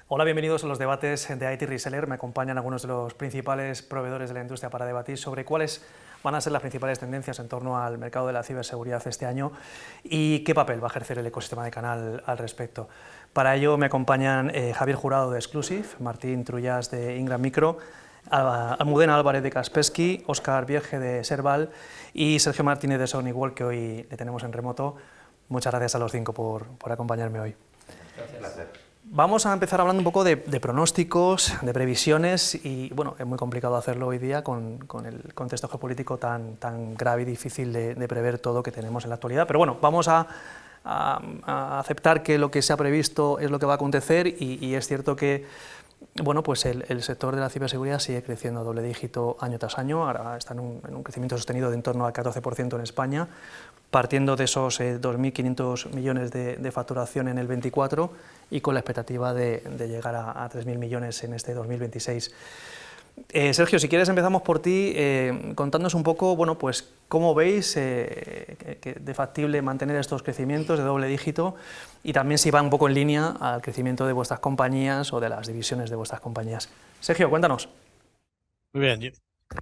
Hola, bienvenidos a los debates de IT Reseller. Me acompañan algunos de los principales proveedores de la industria para debatir sobre cuáles van a ser las principales tendencias en torno al mercado de la ciberseguridad este año y qué papel va a ejercer el ecosistema de Canal al respecto. Para ello me acompañan Javier Jurado de Exclusive, Martín Trullas de Ingram Micro, Almudena Álvarez de Kaspersky, Óscar Vierge de Serval y Sergio Martínez de Sony World, que hoy le tenemos en remoto. Muchas gracias a los cinco por acompañarme hoy. Gracias. Vamos a empezar hablando un poco de pronósticos, de previsiones y bueno, es muy complicado hacerlo hoy día con el contexto geopolítico tan grave y difícil de prever todo que tenemos en la actualidad, pero bueno, vamos a aceptar que lo que se ha previsto es lo que va a acontecer y es cierto que bueno, pues el sector de la ciberseguridad sigue creciendo a doble dígito año tras año, ahora está en un crecimiento sostenido de en torno al 14% en España, partiendo de esos 2.500 millones de facturación en el 24 y con la expectativa de llegar a 3.000 millones en este 2026. Sergio, si quieres empezamos por ti, contándonos un poco, bueno, pues cómo veis que de factible mantener estos crecimientos de doble dígito y también si va un poco en línea al crecimiento de vuestras compañías o de las divisiones de vuestras compañías. Sergio, cuéntanos. Muy bien,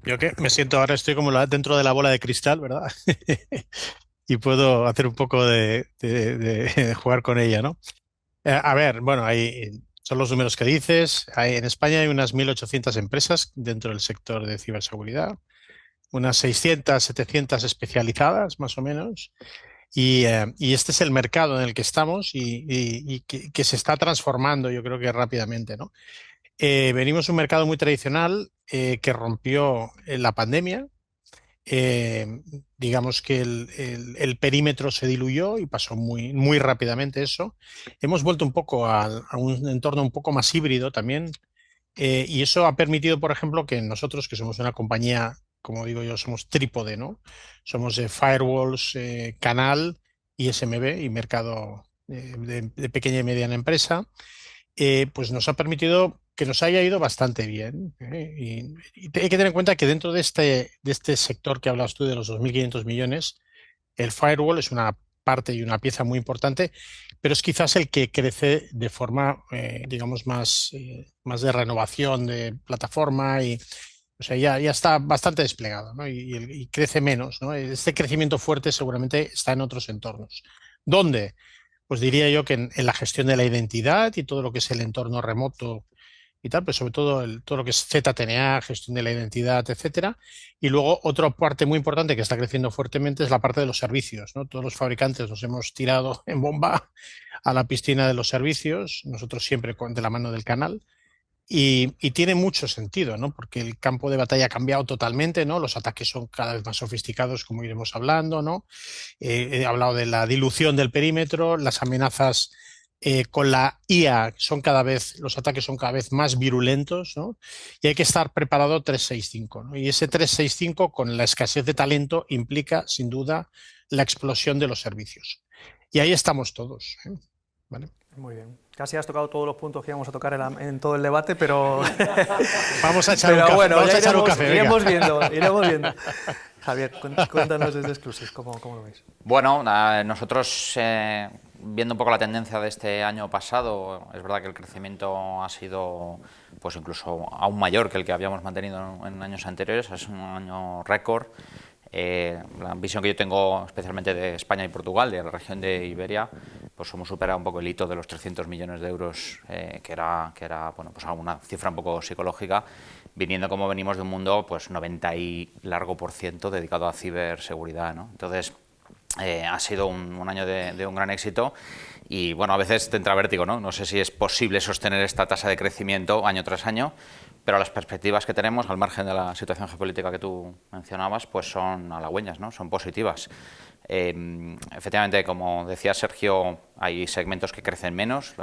yo que me siento ahora, estoy como dentro de la bola de cristal, ¿verdad? Y puedo hacer un poco de jugar con ella, ¿no? A ver, bueno, son los números que dices. En España hay unas 1.800 empresas dentro del sector de ciberseguridad, unas 600, 700 especializadas, más o menos. Y este es el mercado en el que estamos y que se está transformando, yo creo que rápidamente, ¿no? Venimos de un mercado muy tradicional que rompió la pandemia. Eh, digamos que el perímetro se diluyó y pasó muy rápidamente eso. Hemos vuelto un poco a un entorno un poco más híbrido también, y eso ha permitido, por ejemplo, que nosotros, que somos una compañía, como digo yo, somos trípode, ¿no? Somos de firewalls, canal, ISMB y mercado de pequeña y mediana empresa. Pues nos ha permitido que nos haya ido bastante bien. Y hay que tener en cuenta que dentro de este sector que hablas tú de los 2.500 millones, el firewall es una parte y una pieza muy importante, pero es quizás el que crece de forma, digamos, más de renovación de plataforma y, o sea, ya está bastante desplegado, ¿no? Y crece menos, ¿no? Este crecimiento fuerte seguramente está en otros entornos. ¿Dónde? Pues diría yo que en la gestión de la identidad y todo lo que es el entorno remoto y tal, pues sobre todo todo lo que es ZTNA, gestión de la identidad, etcétera. Y luego otra parte muy importante que está creciendo fuertemente es la parte de los servicios, ¿no? Todos los fabricantes nos hemos tirado en bomba a la piscina de los servicios, nosotros siempre de la mano del canal. Y tiene mucho sentido, ¿no? Porque el campo de batalla ha cambiado totalmente, ¿no? Los ataques son cada vez más sofisticados, como iremos hablando, ¿no? He hablado de la dilución del perímetro, las amenazas con la IA los ataques son cada vez más virulentos, ¿no? Y hay que estar preparado 365, ¿no? Y ese 365 con la escasez de talento implica, sin duda, la explosión de los servicios. Y ahí estamos todos, ¿eh? ¿Vale? Muy bien. Casi has tocado todos los puntos que íbamos a tocar en todo el debate, pero Vamos a echar pero un café. bueno, Vamos ya a echar un café, venga. iremos viendo. Javier, cuéntanos desde Exclusive, ¿cómo lo veis? Bueno, nosotros, viendo un poco la tendencia de este año pasado, es verdad que el crecimiento ha sido pues incluso aún mayor que el que habíamos mantenido en años anteriores, es un año récord. La visión que yo tengo especialmente de España y Portugal, de la región de Iberia, pues hemos superado un poco el hito de los 300 millones de euros, que era bueno, pues una cifra un poco psicológica, viniendo como venimos de un mundo pues 90 y largo por ciento dedicado a ciberseguridad, ¿no? Entonces, ha sido un año de un gran éxito y bueno, a veces te entra vértigo, ¿no? No sé si es posible sostener esta tasa de crecimiento año tras año, pero las perspectivas que tenemos, al margen de la situación geopolítica que tú mencionabas, pues son halagüeñas, ¿no? Son positivas. Efectivamente, como decía Sergio, hay segmentos que crecen menos,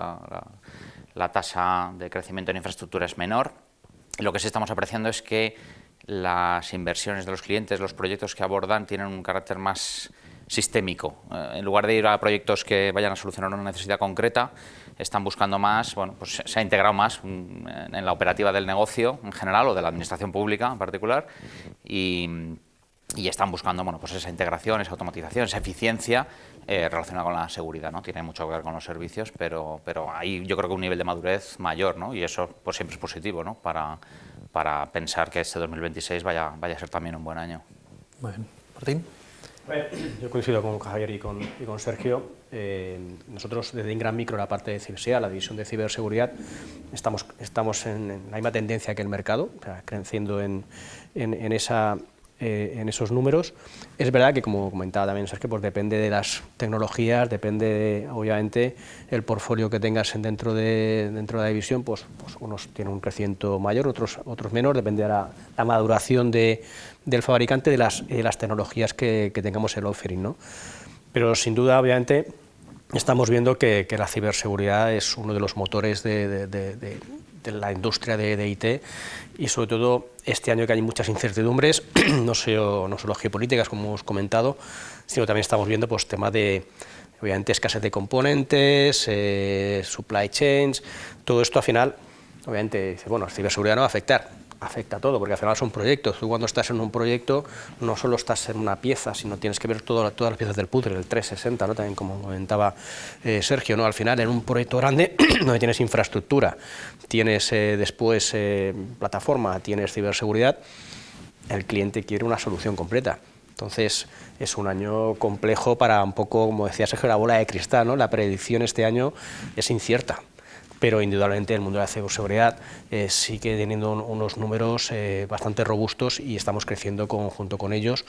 la tasa de crecimiento en infraestructura es menor. Lo que sí estamos apreciando es que las inversiones de los clientes, los proyectos que abordan, tienen un carácter más sistémico. En lugar de ir a proyectos que vayan a solucionar una necesidad concreta, están buscando más, bueno, pues se ha integrado más en la operativa del negocio en general o de la administración pública en particular y y están buscando, bueno, pues esa integración, esa automatización, esa eficiencia relacionada con la seguridad, ¿no? Tiene mucho que ver con los servicios, pero hay yo creo que un nivel de madurez mayor, ¿no? Y eso pues siempre es positivo, ¿no? Para pensar que este 2026 vaya a ser también un buen año. Muy bien. Martín. Yo coincido con Javier y con Sergio. Nosotros desde Ingram Micro, la parte de ciberseguridad, la división de ciberseguridad, estamos en la misma tendencia que el mercado, o sea, creciendo en esos números. Es verdad que, como comentaba también Sergio, pues depende de las tecnologías, depende obviamente el portfolio que tengas dentro de la división, pues unos tienen un crecimiento mayor, otros menor, depende de la maduración del fabricante, de las tecnologías que tengamos el offering, ¿no? Pero sin duda, obviamente, estamos viendo que la ciberseguridad es uno de los motores de la industria de IT, y sobre todo este año que hay muchas incertidumbres, no solo geopolíticas, como hemos comentado, sino también estamos viendo pues temas de, obviamente, escasez de componentes, supply chains, todo esto al final, obviamente, bueno, la ciberseguridad no va a afecta a todo, porque al final son proyectos. Tú cuando estás en un proyecto no solo estás en una pieza, sino tienes que ver todas las piezas del puzzle, el 360, ¿no? También como comentaba Sergio, ¿no? Al final en un proyecto grande donde tienes infraestructura, tienes después plataforma, tienes ciberseguridad, el cliente quiere una solución completa. Entonces es un año complejo para un poco, como decía Sergio, la bola de cristal, ¿no? La predicción este año es incierta, pero indudablemente el mundo de la ciberseguridad sigue teniendo unos números bastante robustos y estamos creciendo junto con ellos.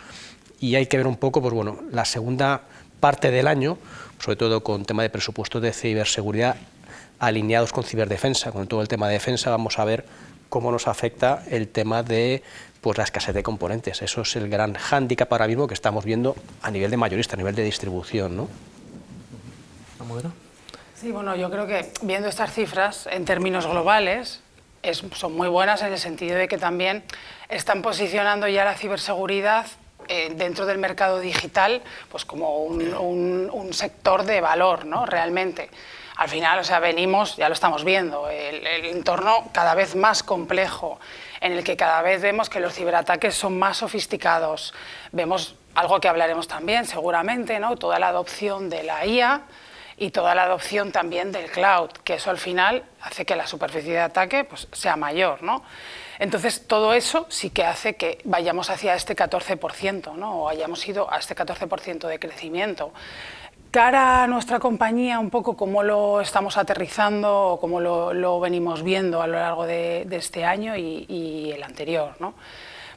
Y hay que ver un poco, pues bueno, la segunda parte del año, sobre todo con tema de presupuestos de ciberseguridad alineados con ciberdefensa, con todo el tema de defensa, vamos a ver cómo nos afecta el tema de pues la escasez de componentes. Eso es el gran hándicap ahora mismo que estamos viendo a nivel de mayorista, a nivel de distribución, ¿no? Sí, bueno, yo creo que viendo estas cifras en términos globales son muy buenas en el sentido de que también están posicionando ya la ciberseguridad dentro del mercado digital pues como un sector de valor, ¿no? Realmente. Al final, o sea, venimos, ya lo estamos viendo, el entorno cada vez más complejo, en el que cada vez vemos que los ciberataques son más sofisticados. Vemos algo que hablaremos también seguramente, ¿no? Toda la adopción de la IA y toda la adopción también del cloud, que eso al final hace que la superficie de ataque pues, sea mayor, ¿no? Entonces, todo eso sí que hace que vayamos hacia este 14%, ¿no? O hayamos ido a este 14% de crecimiento. Cara a nuestra compañía, un poco cómo lo estamos aterrizando o cómo lo venimos viendo a lo largo de este año y el anterior, ¿no?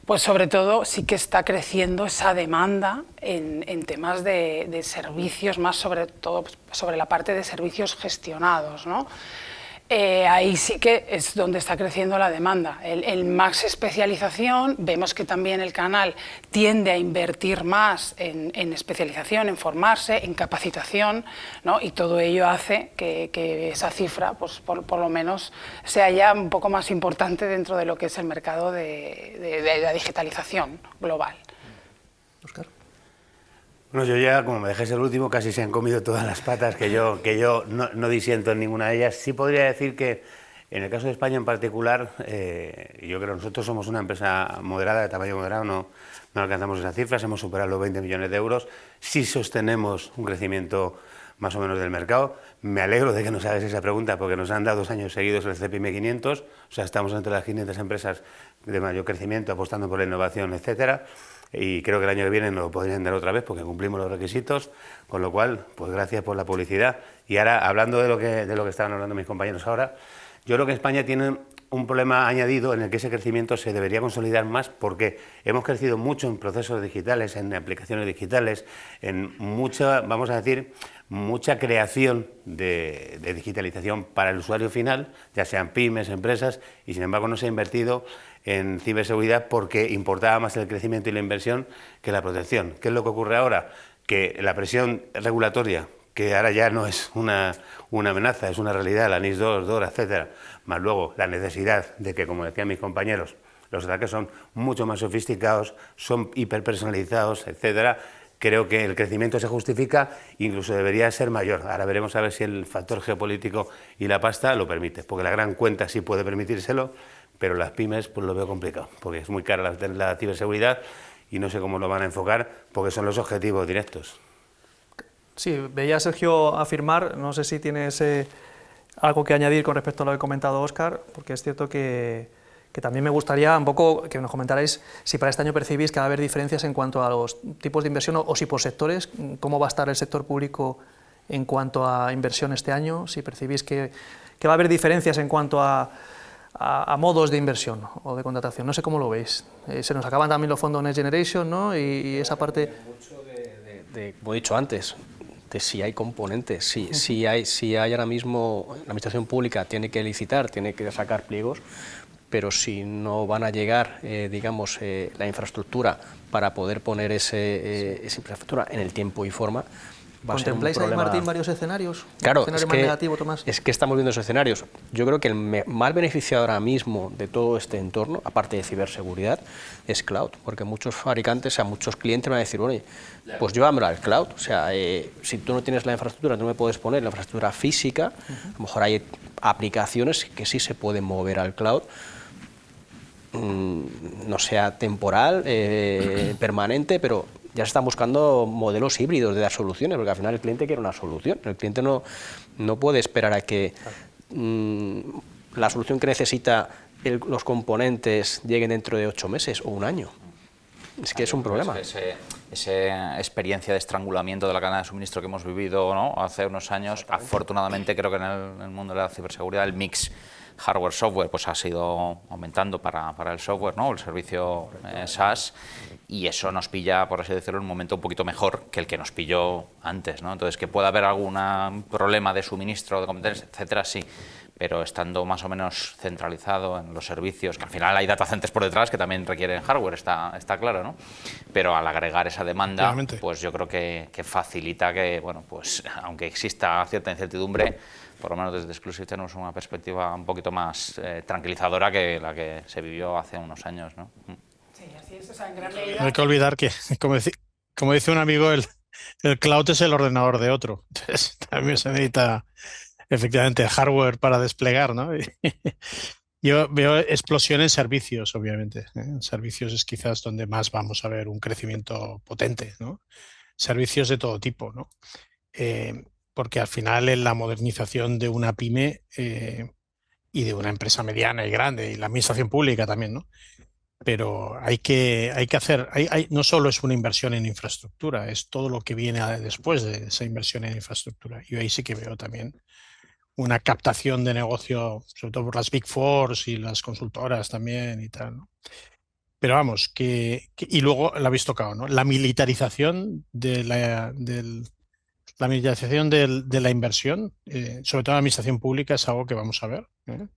Pues sobre todo sí que está creciendo esa demanda en temas de servicios, más sobre todo sobre la parte de servicios gestionados, ¿no? Ahí sí que es donde está creciendo la demanda. El Max especialización, vemos que también el canal tiende a invertir más en especialización, en formarse, en capacitación, ¿no? Y todo ello hace que esa cifra, pues, por lo menos, sea ya un poco más importante dentro de lo que es el mercado de la digitalización global. Óscar. Bueno, yo ya, como me dejé ser el último, casi se han comido todas las patas que yo no disiento en ninguna de ellas. Sí podría decir que, en el caso de España en particular, yo creo que nosotros somos una empresa moderada, de tamaño moderado, no alcanzamos esas cifras, hemos superado los 20 millones de euros, sí sostenemos un crecimiento más o menos del mercado. Me alegro de que nos hagas esa pregunta porque nos han dado 2 años seguidos el CPM 500, o sea, estamos entre las 500 empresas de mayor crecimiento, apostando por la innovación, etcétera. Y creo que el año que viene nos lo podrían dar otra vez porque cumplimos los requisitos, con lo cual, pues gracias por la publicidad. Y ahora, hablando de lo que estaban hablando mis compañeros ahora, yo creo que España tiene un problema añadido en el que ese crecimiento se debería consolidar más porque hemos crecido mucho en procesos digitales, en aplicaciones digitales, en mucha, vamos a decir, mucha creación de digitalización para el usuario final, ya sean pymes, empresas, y sin embargo no se ha invertido en ciberseguridad porque importaba más el crecimiento y la inversión que la protección. ¿Qué es lo que ocurre ahora? Que la presión regulatoria, que ahora ya no es una amenaza, es una realidad, la NIS2, DORA, etcétera, más luego la necesidad de que, como decían mis compañeros, los ataques son mucho más sofisticados, son hiperpersonalizados, etcétera. Creo que el crecimiento se justifica, incluso debería ser mayor. Ahora veremos a ver si el factor geopolítico y la pasta lo permite, porque la gran cuenta sí puede permitírselo, pero las pymes pues lo veo complicado, porque es muy cara la ciberseguridad y no sé cómo lo van a enfocar, porque son los objetivos directos. Sí, veía a Sergio afirmar, no sé si tienes algo que añadir con respecto a lo que ha comentado Óscar, porque es cierto que también me gustaría un poco que nos comentarais si para este año percibís que va a haber diferencias en cuanto a los tipos de inversión o si por sectores, cómo va a estar el sector público en cuanto a inversión este año, si percibís que va a haber diferencias en cuanto a modos de inversión o de contratación. No sé cómo lo veis. Se nos acaban también los fondos Next Generation, ¿no? Y esa parte... Mucho como he dicho antes, de si hay componentes, si hay ahora mismo, la administración pública tiene que licitar, tiene que sacar pliegos, pero si no van a llegar, digamos, la infraestructura para poder poner esa infraestructura en el tiempo y forma, va a ser un ¿Contempláis ahí, problema. Martín, varios escenarios? Claro, ¿Un escenario más negativo, Tomás? es que estamos viendo esos escenarios. Yo creo que el más beneficiado ahora mismo de todo este entorno, aparte de ciberseguridad, es cloud, porque muchos fabricantes, o sea, muchos clientes van a decir, oye, pues llévamelo al cloud, o sea, si tú no tienes la infraestructura, tú no me puedes poner la infraestructura física, a lo mejor hay aplicaciones que sí se pueden mover al cloud, no sea temporal, permanente, pero ya se están buscando modelos híbridos de dar soluciones, porque al final el cliente quiere una solución. El cliente no puede esperar a que la solución que necesita los componentes lleguen dentro de 8 meses o un año. Es que es un problema. Esa experiencia de estrangulamiento de la cadena de suministro que hemos vivido, ¿no?, hace unos años, afortunadamente creo que en el mundo de la ciberseguridad el mix hardware-software pues ha sido aumentando para el software, ¿no?, el servicio SaaS, y eso nos pilla, por así decirlo, en un momento un poquito mejor que el que nos pilló antes, ¿no? Entonces, que pueda haber algún problema de suministro, de competencias, etcétera, sí, pero estando más o menos centralizado en los servicios, que al final hay data centers por detrás que también requieren hardware, está claro, ¿no? Pero al agregar esa demanda, Claramente, pues yo creo que facilita que, bueno, pues aunque exista cierta incertidumbre, por lo menos desde Exclusive tenemos una perspectiva un poquito más tranquilizadora que la que se vivió hace unos años, ¿no? Sí, así es, o sea, en gran medida... no hay que olvidar que, como dice un amigo, el cloud es el ordenador de otro. Entonces, también se necesita efectivamente hardware para desplegar, ¿no? Yo veo explosión en servicios, obviamente. En servicios es quizás donde más vamos a ver un crecimiento potente, ¿no? Servicios de todo tipo, ¿no? Porque al final en la modernización de una pyme y de una empresa mediana y grande, y la administración pública también, ¿no? Pero hay que hacer, no solo es una inversión en infraestructura, es todo lo que viene después de esa inversión en infraestructura. Yo ahí sí que veo también una captación de negocio, sobre todo por las Big Fours y las consultoras también y tal, ¿no? Pero vamos, y luego la habéis tocado, ¿no? La militarización de la inversión, sobre todo en la administración pública, es algo que vamos a ver, ¿eh?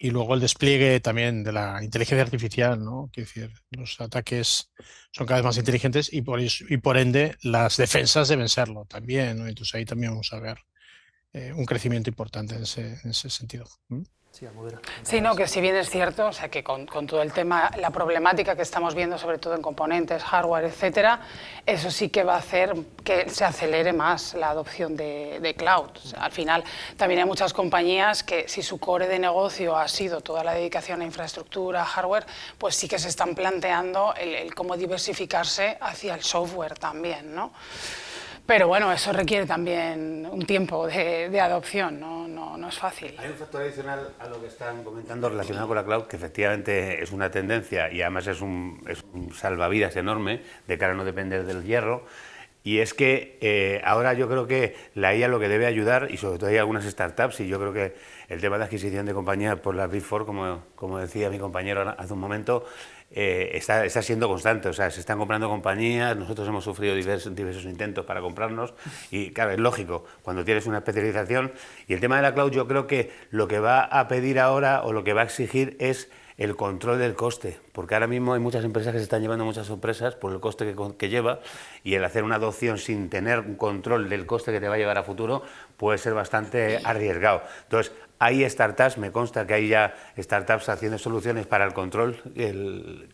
Y luego el despliegue también de la inteligencia artificial, ¿no? Quiero decir, los ataques son cada vez más inteligentes y por ende las defensas deben serlo también, ¿no? Entonces ahí también vamos a ver un crecimiento importante en ese sentido. Sí, Almudena. Sí, no, que si bien es cierto, o sea, que con todo el tema, la problemática que estamos viendo, sobre todo en componentes, hardware, etcétera, eso sí que va a hacer que se acelere más la adopción de cloud. O sea, al final, también hay muchas compañías que si su core de negocio ha sido toda la dedicación a infraestructura, hardware, pues sí que se están planteando el cómo diversificarse hacia el software también, ¿no? Pero bueno, eso requiere también un tiempo de adopción, no es fácil. Hay un factor adicional a lo que están comentando relacionado con la cloud, que efectivamente es una tendencia y además es un salvavidas enorme de cara a no depender del hierro. Y es que ahora yo creo que la IA lo que debe ayudar, y sobre todo hay algunas startups, y yo creo que el tema de adquisición de compañías por las Big Four, como decía mi compañero hace un momento, está siendo constante. O sea, se están comprando compañías, nosotros hemos sufrido diversos intentos para comprarnos, y claro, es lógico, cuando tienes una especialización. Y el tema de la cloud, yo creo que lo que va a pedir ahora, o lo que va a exigir, es el control del coste, porque ahora mismo hay muchas empresas que se están llevando muchas sorpresas por el coste que lleva, y el hacer una adopción sin tener un control del coste que te va a llevar a futuro puede ser bastante arriesgado. Entonces, hay startups, me consta que hay ya startups haciendo soluciones para el control, el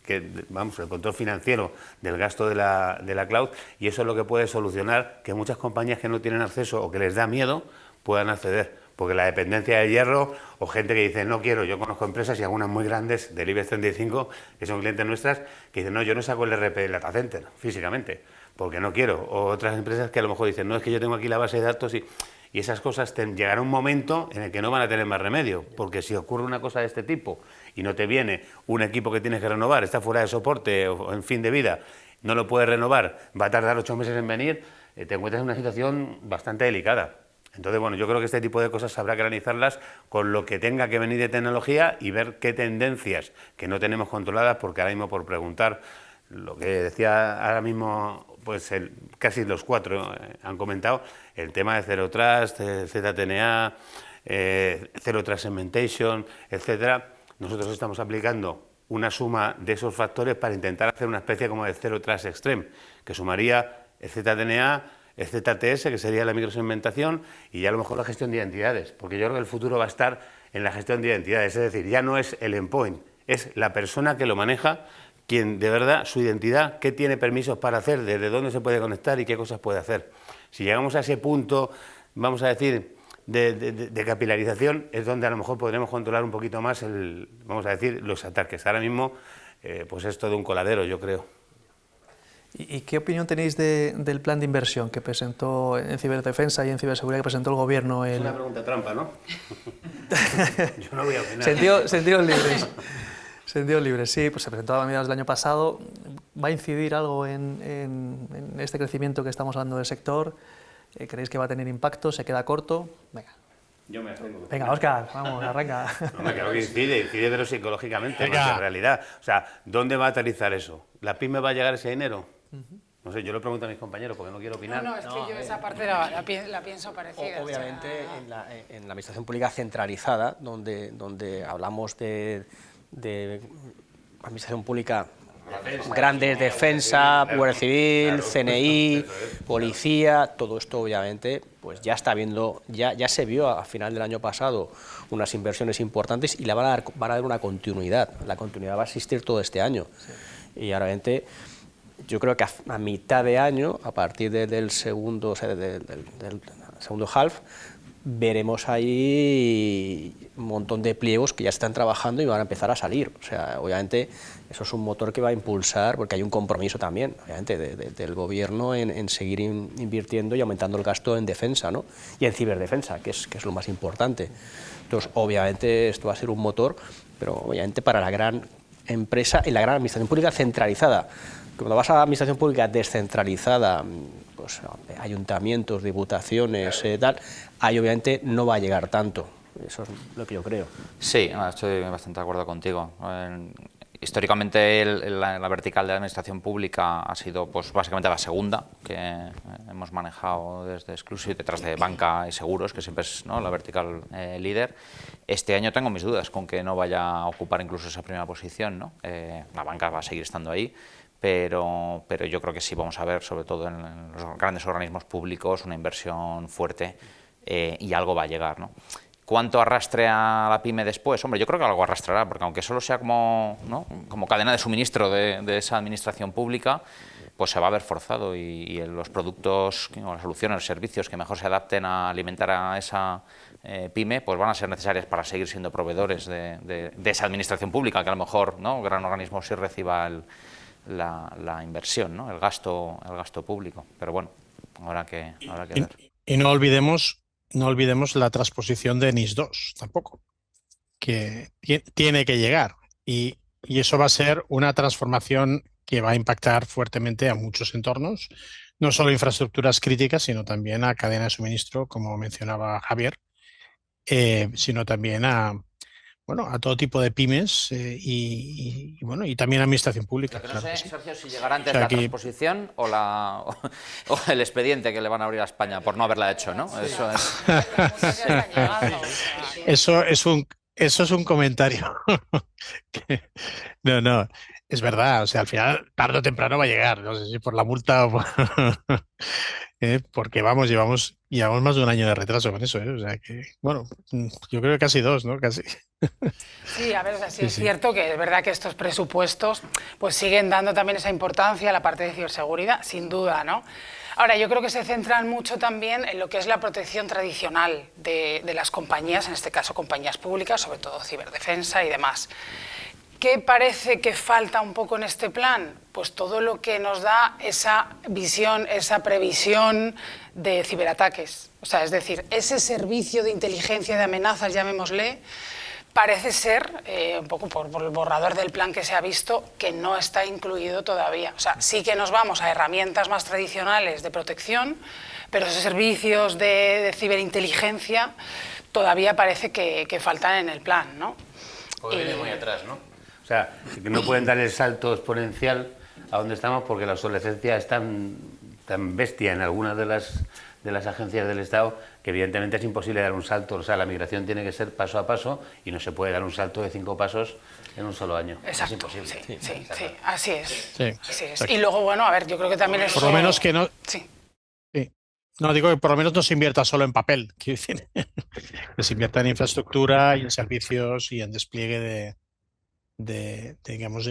control financiero del gasto de la cloud, y eso es lo que puede solucionar que muchas compañías que no tienen acceso o que les da miedo puedan acceder, porque la dependencia del hierro, o gente que dice, no quiero, yo conozco empresas y algunas muy grandes del IBEX 35, que son clientes nuestras, que dicen, no, yo no saco el RP del data center físicamente, porque no quiero. O otras empresas que a lo mejor dicen, no, es que yo tengo aquí la base de datos y esas cosas llegará un momento en el que no van a tener más remedio, porque si ocurre una cosa de este tipo y no te viene un equipo que tienes que renovar, está fuera de soporte o en fin de vida, no lo puedes renovar, va a tardar 8 meses en venir, te encuentras en una situación bastante delicada. Entonces, bueno, yo creo que este tipo de cosas habrá que analizarlas con lo que tenga que venir de tecnología y ver qué tendencias que no tenemos controladas, porque ahora mismo, por preguntar, lo que decía ahora mismo, pues casi los 4 han comentado, el tema de Zero Trust, ZTNA, Zero Trust Segmentation, etcétera. Nosotros estamos aplicando una suma de esos factores para intentar hacer una especie como de Zero Trust Extreme, que sumaría el ZTNA, el ZTS, que sería la microsegmentación, y ya a lo mejor la gestión de identidades, porque yo creo que el futuro va a estar en la gestión de identidades, es decir, ya no es el endpoint, es la persona que lo maneja, quien de verdad, su identidad, qué tiene permisos para hacer, desde dónde se puede conectar y qué cosas puede hacer. Si llegamos a ese punto, vamos a decir, de capilarización, es donde a lo mejor podremos controlar un poquito más, vamos a decir, los ataques. Ahora mismo, pues es todo un coladero, yo creo. ¿Y qué opinión tenéis del plan de inversión que presentó en ciberdefensa y en ciberseguridad que presentó el Gobierno? Es una pregunta trampa, ¿no? Yo no voy a opinar. Sentidos libres. Sentidos libres, sí, pues se presentó a mediados del año pasado. ¿Va a incidir algo en este crecimiento que estamos hablando del sector? ¿Creéis que va a tener impacto? ¿Se queda corto? Venga. Yo me abstengo. Venga, Óscar, vamos, arranca. No, claro que incide pero psicológicamente, más en realidad. O sea, ¿dónde va a aterrizar eso? ¿La PYME va a llegar ese dinero? No sé, yo lo pregunto a mis compañeros porque no quiero opinar. No, es que yo esa parte la pienso parecida. Obviamente, en la administración pública centralizada, donde hablamos de administración pública, grandes, defensa, Guardia Civil, CNI, policía, todo esto obviamente pues ya está viendo, ya se vio a final del año pasado unas inversiones importantes y van a dar una continuidad. La continuidad va a existir todo este año. Sí. Y obviamente yo creo que a mitad de año, a partir del segundo, o sea, del segundo half, veremos ahí un montón de pliegos que ya están trabajando y van a empezar a salir. O sea, obviamente eso es un motor que va a impulsar, porque hay un compromiso también, obviamente, del Gobierno en seguir invirtiendo y aumentando el gasto en defensa, ¿no? Y en ciberdefensa, que es lo más importante. Entonces, obviamente esto va a ser un motor, pero obviamente para la gran empresa y la gran administración pública centralizada. Cuando vas a la administración pública descentralizada, pues ayuntamientos, diputaciones, tal, ahí obviamente no va a llegar tanto. Eso es lo que yo creo. Sí, estoy bastante de acuerdo contigo. Históricamente la vertical de la administración pública ha sido pues básicamente la segunda que hemos manejado desde Exclusive, detrás de banca y seguros, que siempre es, ¿no?, la vertical líder. Este año tengo mis dudas con que no vaya a ocupar incluso esa primera posición, ¿no? La banca va a seguir estando ahí, pero yo creo que sí vamos a ver, sobre todo en los grandes organismos públicos, una inversión fuerte y algo va a llegar, ¿no? ¿Cuánto arrastre a la PYME después? Hombre, yo creo que algo arrastrará, porque aunque solo sea como, ¿no?, como cadena de suministro de esa administración pública, pues se va a ver forzado y los productos, las soluciones, los servicios que mejor se adapten a alimentar a esa PYME, pues van a ser necesarias para seguir siendo proveedores de esa administración pública, que a lo mejor, ¿no?, gran organismo sí reciba la inversión, ¿no?, el gasto público. Pero bueno, habrá que ver. Y no olvidemos la transposición de NIS 2 tampoco, que tiene que llegar. Y eso va a ser una transformación que va a impactar fuertemente a muchos entornos, no solo infraestructuras críticas, sino también a cadena de suministro, como mencionaba Javier, sino también a todo tipo de pymes y también a administración pública. Lo que no claro sé, que sí. Sergio, si llegará antes la transposición o el expediente que le van a abrir a España por no haberla hecho, ¿no? Sí. Eso es un comentario. No. es verdad, o sea, al final, tarde o temprano va a llegar, no sé si por la multa o por... porque vamos, llevamos más de un año de retraso con eso, o sea que, bueno, yo creo que casi 2, ¿no? Casi. Sí, a ver, o sea, sí Sí, es sí. cierto que es verdad que estos presupuestos pues siguen dando también esa importancia a la parte de ciberseguridad, sin duda, ¿no? Ahora, yo creo que se centran mucho también en lo que es la protección tradicional de las compañías, en este caso compañías públicas, sobre todo ciberdefensa y demás. ¿Qué parece que falta un poco en este plan? Pues todo lo que nos da esa visión, esa previsión de ciberataques. O sea, es decir, ese servicio de inteligencia de amenazas, llamémosle, parece ser, un poco por el borrador del plan que se ha visto, que no está incluido todavía. O sea, sí que nos vamos a herramientas más tradicionales de protección, pero esos servicios de ciberinteligencia todavía parece que faltan en el plan, ¿no? Porque viene muy atrás, ¿no? O sea, que no pueden dar el salto exponencial a donde estamos porque la obsolescencia es tan bestia en algunas de las agencias del Estado que evidentemente es imposible dar un salto. O sea, la migración tiene que ser paso a paso y no se puede dar un salto de 5 pasos en un solo año. Exacto, es imposible. sí, así es. Sí, Así es. Y luego, bueno, a ver, yo creo que también es... por lo menos que no... Sí. Sí. No, digo que por lo menos no se invierta solo en papel, quiero decir, que se invierta en infraestructura y en servicios y en despliegue digamos,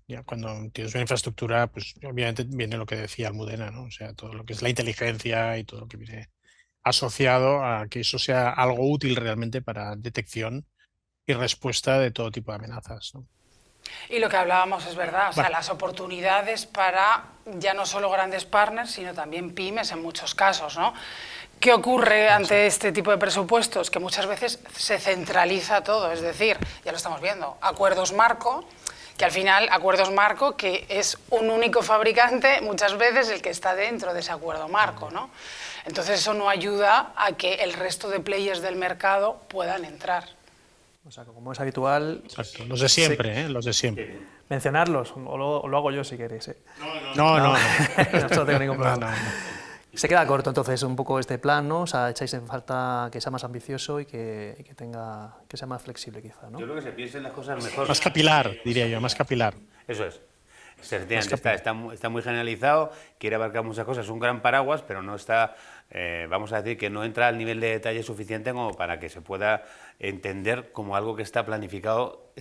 ya cuando tienes una infraestructura, pues obviamente viene lo que decía Almudena, ¿no? O sea, todo lo que es la inteligencia y todo lo que viene asociado a que eso sea algo útil realmente para detección y respuesta de todo tipo de amenazas, ¿no? Y lo que hablábamos es verdad, o sea, Bueno. las oportunidades para ya no solo grandes partners, sino también pymes en muchos casos, ¿no? ¿Qué ocurre ante este tipo de presupuestos? Que muchas veces se centraliza todo, es decir, ya lo estamos viendo, acuerdos marco, que al final, acuerdos marco, que es un único fabricante, muchas veces el que está dentro de ese acuerdo marco, ¿no? Entonces eso no ayuda a que el resto de players del mercado puedan entrar. O sea, como es habitual... Exacto, los de siempre, los de siempre. Mencionarlos, o lo hago yo si queréis. No. No tengo ningún problema. No. Se queda corto entonces un poco este plan, ¿no? O sea, echáis en falta que sea más ambicioso y que sea más flexible quizá, ¿no? Yo creo que se piensen las cosas mejor. Más capilar, diría yo, más capilar. Eso es. Efectivamente, está muy generalizado, quiere abarcar muchas cosas, es un gran paraguas, pero no está, vamos a decir, que no entra al nivel de detalle suficiente como para que se pueda entender como algo que está planificado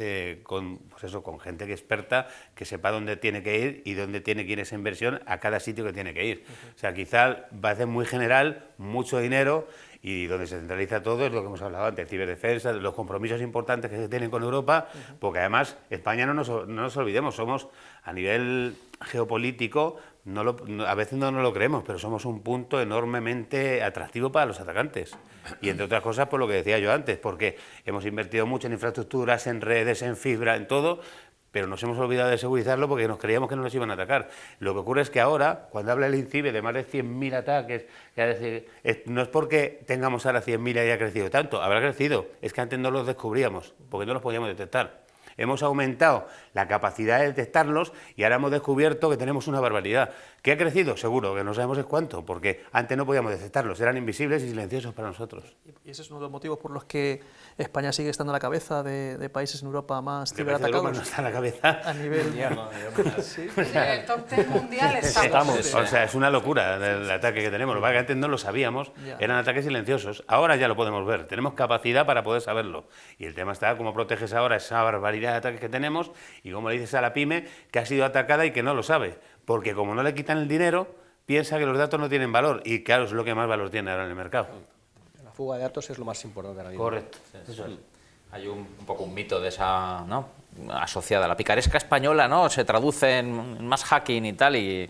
con gente que experta, que sepa dónde tiene que ir y dónde tiene que ir esa inversión a cada sitio que tiene que ir. O sea, quizá va a ser muy general, mucho dinero, y donde se centraliza todo es lo que hemos hablado antes, ciberdefensa, los compromisos importantes que se tienen con Europa, porque además España, no nos olvidemos, somos a nivel geopolítico, a veces no nos lo creemos, pero somos un punto enormemente atractivo para los atacantes. Y entre otras cosas, por lo que decía yo antes, porque hemos invertido mucho en infraestructuras, en redes, en fibra, en todo, pero nos hemos olvidado de segurizarlo porque nos creíamos que no nos iban a atacar. Lo que ocurre es que ahora, cuando habla el INCIBE de más de 100.000 ataques, no es porque tengamos ahora 100.000 y haya crecido tanto, habrá crecido, es que antes no los descubríamos, porque no los podíamos detectar. Hemos aumentado la capacidad de detectarlos y ahora hemos descubierto que tenemos una barbaridad. ¿Qué ha crecido? Seguro, que no sabemos es cuánto, porque antes no podíamos detectarlos, eran invisibles y silenciosos para nosotros. Y ese es uno de los motivos por los que España sigue estando a la cabeza de países en Europa más ciberatacados. Europa no está en la cabeza. A nivel mundial. Sí. En el top 10 mundial estamos. O sea, es una locura el ataque que tenemos. Lo que pasa es que antes no lo sabíamos, eran ataques silenciosos. Ahora ya lo podemos ver, tenemos capacidad para poder saberlo. Y el tema está cómo proteges ahora esa barbaridad de ataques que tenemos y cómo le dices a la pyme que ha sido atacada y que no lo sabe. Porque como no le quitan el dinero, piensa que los datos no tienen valor. Y claro, es lo que más valor tiene ahora en el mercado. La fuga de datos es lo más importante ahora mismo. Correcto. Eso es. Hay un poco un mito de esa, ¿no?, asociada. La picaresca española, ¿no?, se traduce en más hacking y tal, y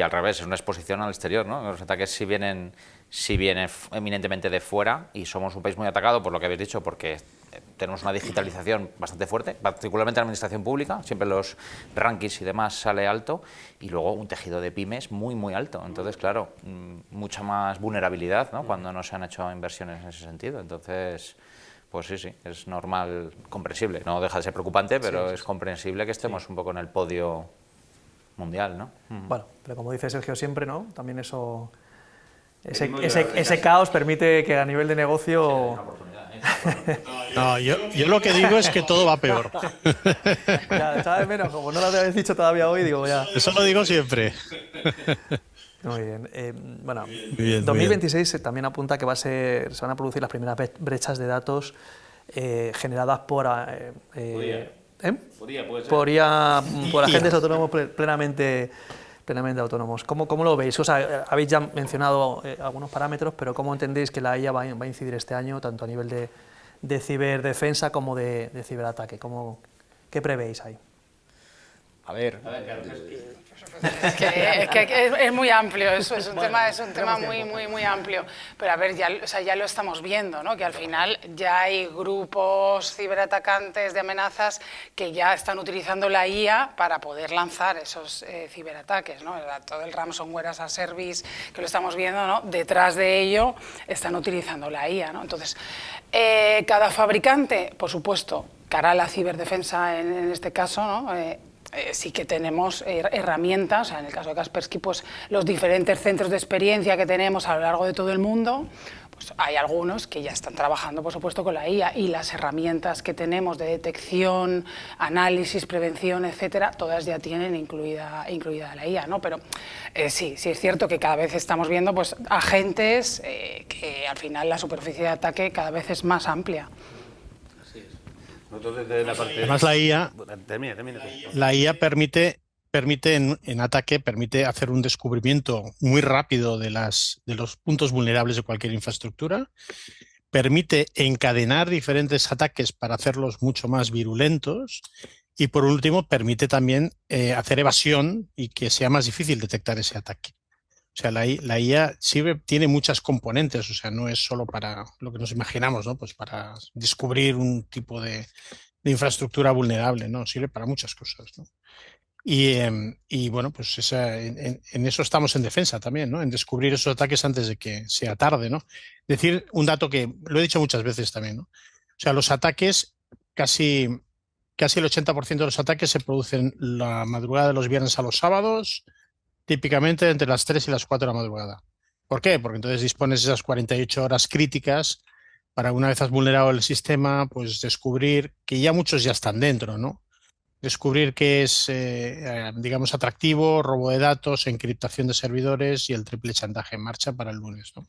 al revés, es una exposición al exterior, ¿no? Los ataques si vienen eminentemente de fuera, y somos un país muy atacado, por lo que habéis dicho, porque tenemos una digitalización bastante fuerte, particularmente en la administración pública, siempre los rankings y demás sale alto, y luego un tejido de pymes muy, muy alto. Entonces, claro, mucha más vulnerabilidad, ¿no?, cuando no se han hecho inversiones en ese sentido. Entonces, pues sí, es normal, comprensible, no deja de ser preocupante, pero es comprensible que estemos un poco en el podio mundial, ¿no? Bueno, pero como dice Sergio siempre, ¿no?, también eso... Ese caos permite que a nivel de negocio... No, yo lo que digo es que todo va peor. Ya, echaba de menos, como no lo habéis dicho todavía hoy, digo ya. Eso lo digo siempre. Muy bien. Bueno, bien, 2026 también apunta que se van a producir las primeras brechas de datos generadas por agentes autónomos plenamente autónomos. ¿Cómo lo veis? O sea, habéis ya mencionado algunos parámetros, pero ¿cómo entendéis que la IA va a incidir este año, tanto a nivel de ciberdefensa como de ciberataque? ¿Qué prevéis ahí? A ver, es muy amplio, eso es un tema muy amplio. Pero a ver, ya lo estamos viendo, ¿no? Que al final ya hay grupos ciberatacantes de amenazas que ya están utilizando la IA para poder lanzar esos ciberataques, ¿no? Todo el ransomware as a service que lo estamos viendo, ¿no? Detrás de ello están utilizando la IA, ¿no? Entonces, cada fabricante, por supuesto, cara a la ciberdefensa en este caso, ¿no? Sí que tenemos herramientas, o sea, en el caso de Kaspersky, pues los diferentes centros de experiencia que tenemos a lo largo de todo el mundo, pues hay algunos que ya están trabajando, por supuesto, con la IA, y las herramientas que tenemos de detección, análisis, prevención, etcétera, todas ya tienen incluida la IA, ¿no? Pero sí es cierto que cada vez estamos viendo pues agentes que al final la superficie de ataque cada vez es más amplia. Además, la IA permite en ataque, permite hacer un descubrimiento muy rápido de los puntos vulnerables de cualquier infraestructura, permite encadenar diferentes ataques para hacerlos mucho más virulentos y, por último, permite también hacer evasión y que sea más difícil detectar ese ataque. O sea, la IA tiene muchas componentes, o sea, no es solo para lo que nos imaginamos, ¿no? Pues para descubrir un tipo de infraestructura vulnerable, ¿no? Sirve para muchas cosas, ¿no? Y bueno, pues en eso estamos en defensa también, ¿no? En descubrir esos ataques antes de que sea tarde, ¿no? Decir un dato que lo he dicho muchas veces también, ¿no? O sea, los ataques, casi el 80% de los ataques se producen la madrugada de los viernes a los sábados, típicamente entre las 3 y las 4 de la madrugada. ¿Por qué? Porque entonces dispones de esas 48 horas críticas para, una vez has vulnerado el sistema, pues descubrir que ya muchos ya están dentro, ¿no? Descubrir qué es, digamos, atractivo, robo de datos, encriptación de servidores y el triple chantaje en marcha para el lunes, ¿no?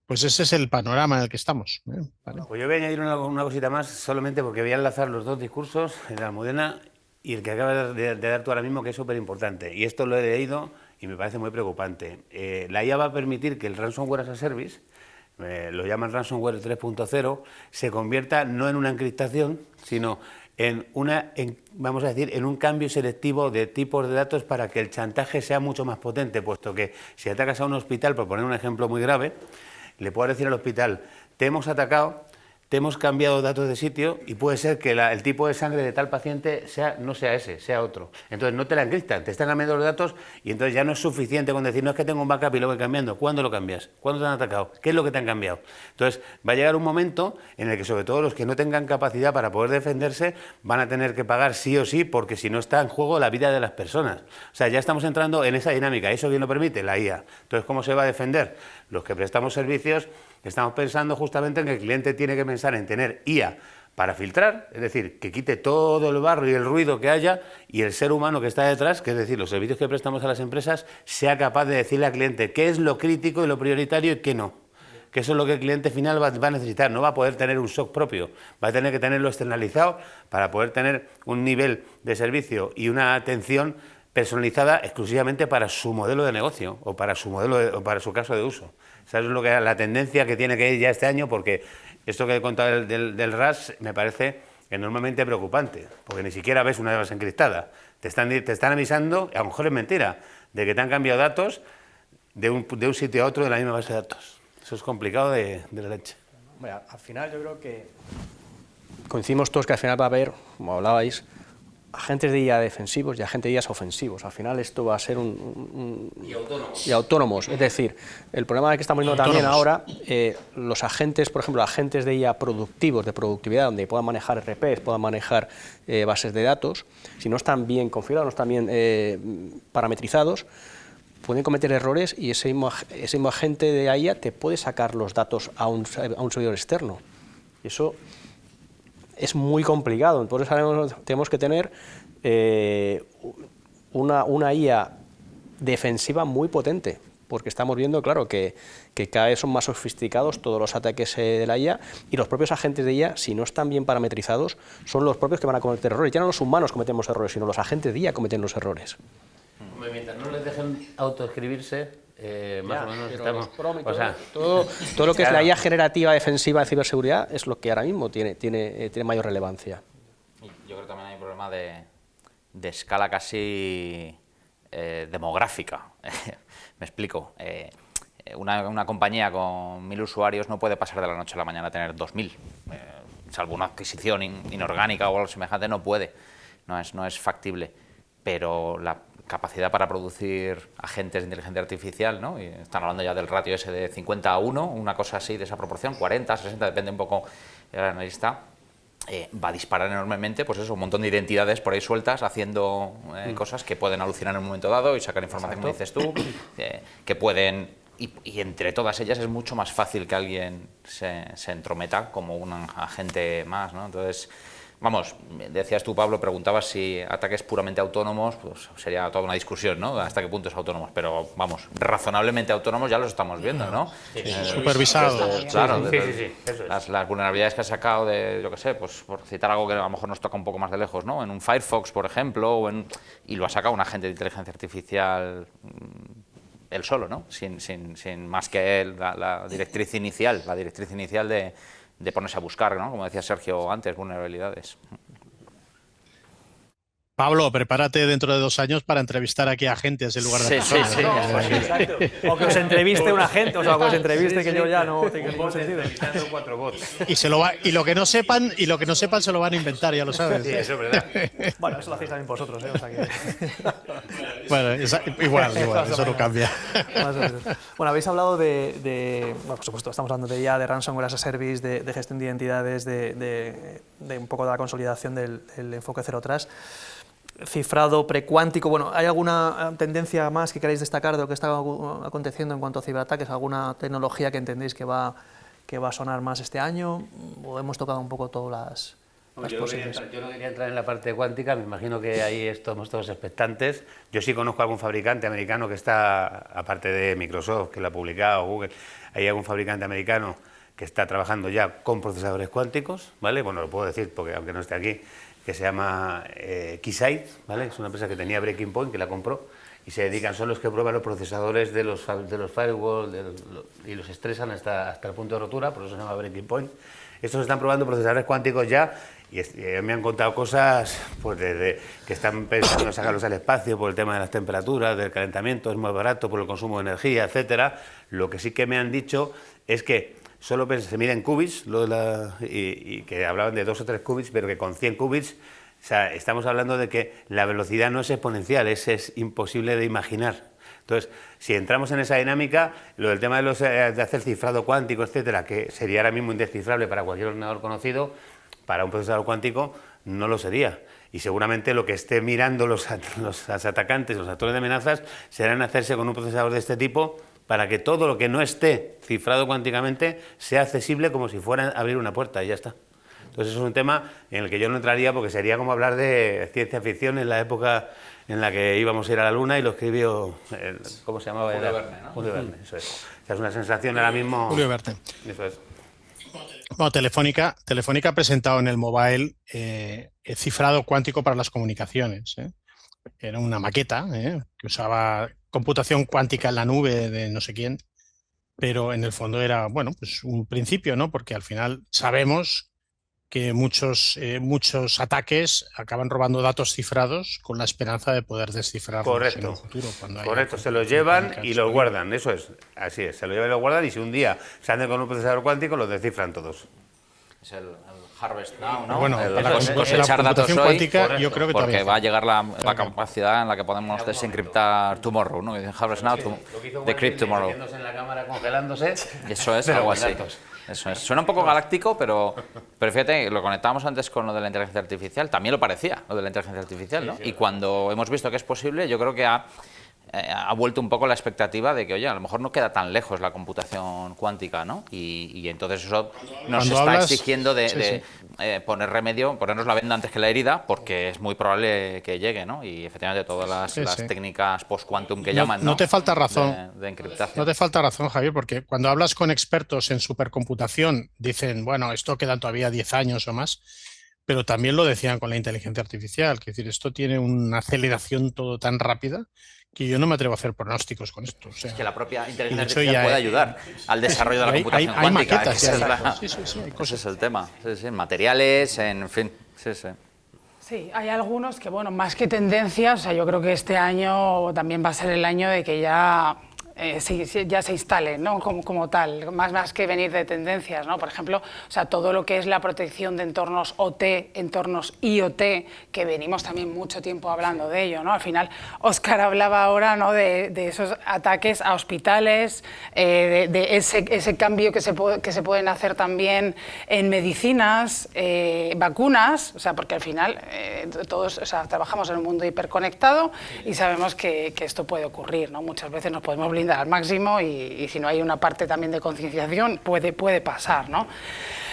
Pues ese es el panorama en el que estamos, ¿eh? Vale. Pues yo voy a añadir una cosita más, solamente porque voy a enlazar los dos discursos, el de Almudena y el que acabas de dar tú ahora mismo, que es súper importante. Y esto lo he leído y me parece muy preocupante. La IA va a permitir que el ransomware as a service, lo llaman ransomware 3.0, se convierta no en una encriptación, sino vamos a decir, en un cambio selectivo de tipos de datos para que el chantaje sea mucho más potente, puesto que si atacas a un hospital, por poner un ejemplo muy grave, le puedo decir al hospital: te hemos atacado, te hemos cambiado datos de sitio y puede ser que el tipo de sangre de tal paciente no sea ese, sea otro. Entonces no te la encriptan, te están cambiando los datos y entonces ya no es suficiente con decir: no, es que tengo un backup y lo voy cambiando. ¿Cuándo lo cambias? ¿Cuándo te han atacado? ¿Qué es lo que te han cambiado? Entonces va a llegar un momento en el que, sobre todo los que no tengan capacidad para poder defenderse, van a tener que pagar sí o sí, porque si no está en juego la vida de las personas. O sea, ya estamos entrando en esa dinámica. ¿Eso quién lo permite? La IA. Entonces, ¿cómo se va a defender? Los que prestamos servicios estamos pensando justamente en que el cliente tiene que pensar en tener IA para filtrar, es decir, que quite todo el barro y el ruido que haya, y el ser humano que está detrás, que es decir, los servicios que prestamos a las empresas, sea capaz de decirle al cliente qué es lo crítico y lo prioritario y qué no. Que eso es lo que el cliente final va a necesitar. No va a poder tener un SOC propio, va a tener que tenerlo externalizado para poder tener un nivel de servicio y una atención personalizada exclusivamente para su modelo de negocio o para su caso de uso. Esa es la tendencia que tiene que ir ya este año, porque esto que he contado del RAS me parece enormemente preocupante, porque ni siquiera ves una base encriptada. Te están avisando, a lo mejor es mentira, de que te han cambiado datos de un sitio a otro de la misma base de datos. Eso es complicado de la leche. Bueno, al final yo creo que coincidimos todos que al final va a haber, como hablabais, agentes de IA defensivos y agentes de IA ofensivos. Al final esto va a ser y autónomos. Es decir, el problema que estamos viendo también ahora, los agentes, por ejemplo, agentes de IA productivos, de productividad, donde puedan manejar RPs, puedan manejar bases de datos, si no están bien configurados, no están bien parametrizados, pueden cometer errores y ese mismo agente de IA te puede sacar los datos a un servidor externo. Y eso es muy complicado. Por eso tenemos que tener una IA defensiva muy potente, porque estamos viendo, claro, que cada vez son más sofisticados todos los ataques de la IA, y los propios agentes de IA, si no están bien parametrizados, son los propios que van a cometer errores. Ya no los humanos cometemos errores, sino los agentes de IA cometen los errores. Mientras no les dejen autoescribirse, más o menos estamos... O sea, todo lo que es la IA generativa defensiva de ciberseguridad es lo que ahora mismo tiene mayor relevancia. Yo creo que también hay un problema de escala casi demográfica. Me explico. Una compañía con 1000 usuarios no puede pasar de la noche a la mañana a tener 2000. Salvo una adquisición inorgánica o algo semejante, no puede. No es factible. Pero la capacidad para producir agentes de inteligencia artificial, ¿no? Y están hablando ya del ratio ese de 50 a 1, una cosa así, de esa proporción, 40, 60, depende un poco del analista, va a disparar enormemente, pues eso, un montón de identidades por ahí sueltas, haciendo cosas que pueden alucinar en un momento dado y sacar información, como dices tú, que pueden... Y entre todas ellas es mucho más fácil que alguien se entrometa como un agente más, ¿no? Entonces... Vamos, decías tú, Pablo, preguntabas si ataques puramente autónomos, pues sería toda una discusión, ¿no? Hasta qué punto es autónomos, pero vamos, razonablemente autónomos ya los estamos viendo, ¿no? Supervisados. Claro, Sí, eso es. las vulnerabilidades que has sacado de, yo qué sé, pues por citar algo que a lo mejor nos toca un poco más de lejos, ¿no? En un Firefox, por ejemplo, y lo ha sacado un agente de inteligencia artificial él solo, ¿no? Sin más que él, la directriz inicial de ponerse a buscar, ¿no? Como decía Sergio antes, vulnerabilidades. Pablo, prepárate dentro de 2 años para entrevistar aquí a agentes en lugar de personas. Sí. Exacto. O que os entreviste un agente, o sea, que os entreviste que yo ya no tengo ningún sentido. Entrevistando 4 bots. Y lo que no sepan se lo van a inventar, ya lo sabes. Sí, eso es verdad. Bueno, eso lo hacéis también vosotros, ¿eh? O sea que... Bueno, igual, eso no cambia. Más o menos. Bueno, habéis hablado bueno, por supuesto, estamos hablando de IA, de ransomware as a service, de gestión de identidades, de un poco de la consolidación del enfoque Zero Trust. Cifrado precuántico, bueno, ¿hay alguna tendencia más que queráis destacar de lo que está aconteciendo en cuanto a ciberataques? ¿Alguna tecnología que entendéis que va a sonar más este año? ¿O hemos tocado un poco todas las posibles? Yo no quería entrar en la parte cuántica, me imagino que ahí estamos todos expectantes. Yo sí conozco a algún fabricante americano que está, aparte de Microsoft, que lo ha publicado, Google, hay algún fabricante americano que está trabajando ya con procesadores cuánticos, ¿vale? Bueno, lo puedo decir porque aunque no esté aquí, que se llama Keysight, ¿vale? Es una empresa que tenía Breaking Point, que la compró, y se dedican, son los que prueban los procesadores de los firewall y los estresan hasta el punto de rotura, por eso se llama Breaking Point. Estos están probando procesadores cuánticos ya, y me han contado cosas pues desde que están pensando en sacarlos al espacio por el tema de las temperaturas, del calentamiento, es muy barato por el consumo de energía, etcétera. Lo que sí que me han dicho es que solo se mide en qubits, y que hablaban de 2 o 3 qubits, pero que con 100 qubits, o sea, estamos hablando de que la velocidad no es exponencial, es imposible de imaginar. Entonces, si entramos en esa dinámica, lo del tema de hacer cifrado cuántico, etcétera, que sería ahora mismo indescifrable para cualquier ordenador conocido, para un procesador cuántico no lo sería. Y seguramente lo que esté mirando los atacantes, los actores de amenazas, serán hacerse con un procesador de este tipo para que todo lo que no esté cifrado cuánticamente sea accesible como si fuera a abrir una puerta y ya está. Entonces eso es un tema en el que yo no entraría porque sería como hablar de ciencia ficción en la época en la que íbamos a ir a la Luna y lo escribió, ¿cómo se llamaba? Julio Verne, ¿no? Julio Verne, eso es. O sea, es una sensación ahora mismo... Julio Verne. Eso es. Bueno, Telefónica ha presentado en el mobile cifrado cuántico para las comunicaciones. Era una maqueta que usaba computación cuántica en la nube de no sé quién, pero en el fondo era, bueno, pues un principio, ¿no? Porque al final sabemos que muchos ataques acaban robando datos cifrados con la esperanza de poder descifrarlos en un futuro. Correcto, se los llevan y los guardan, eso es, así es, se los llevan y los guardan y si un día se hacen con un procesador cuántico los descifran todos. Es el Harvest Now, ¿no? Bueno, la computación cuántica, correcto, yo creo que porque todavía va a llegar la capacidad en la que podemos desencriptar tomorrow, ¿no? Harvest Now, decrypt tomorrow. Metiéndose en la cámara, congelándose. Eso es, algo así. Eso es. Suena un poco galáctico, pero fíjate, lo conectábamos antes con lo de la inteligencia artificial, también lo parecía, lo de la inteligencia artificial, ¿no? Y cuando hemos visto que es posible, yo creo que ha ha vuelto un poco la expectativa de que, oye, a lo mejor no queda tan lejos la computación cuántica, ¿no? Y entonces eso nos está exigiendo de poner remedio, ponernos la venda antes que la herida, porque es muy probable que llegue, ¿no? Y efectivamente todas las técnicas post-quantum que llaman, ¿no? No te falta razón. De encriptación. No te falta razón, Javier, porque cuando hablas con expertos en supercomputación, dicen, bueno, esto quedan todavía 10 años o más, pero también lo decían con la inteligencia artificial, que es decir, esto tiene una aceleración todo tan rápida que yo no me atrevo a hacer pronósticos con esto. O sea, es que la propia inteligencia artificial puede ayudar al desarrollo de la computación hay cuántica. Maquetas, hay cosas. Ese es el tema. Sí, materiales, en fin. Sí, hay algunos que, bueno, más que tendencias, o sea, yo creo que este año también va a ser el año de que ya ya se instalen, ¿no? como tal, más que venir de tendencias, ¿no? Por ejemplo, o sea, todo lo que es la protección de entornos OT, entornos IoT, que venimos también mucho tiempo hablando de ello, ¿no? Al final, Óscar hablaba ahora, ¿no?, de esos ataques a hospitales, de ese cambio que se pueden hacer también en medicinas, vacunas, o sea, porque al final todos, o sea, trabajamos en un mundo hiperconectado y sabemos que esto puede ocurrir, ¿no? Muchas veces nos podemos blindar al máximo y si no hay una parte también de concienciación puede pasar, ¿no?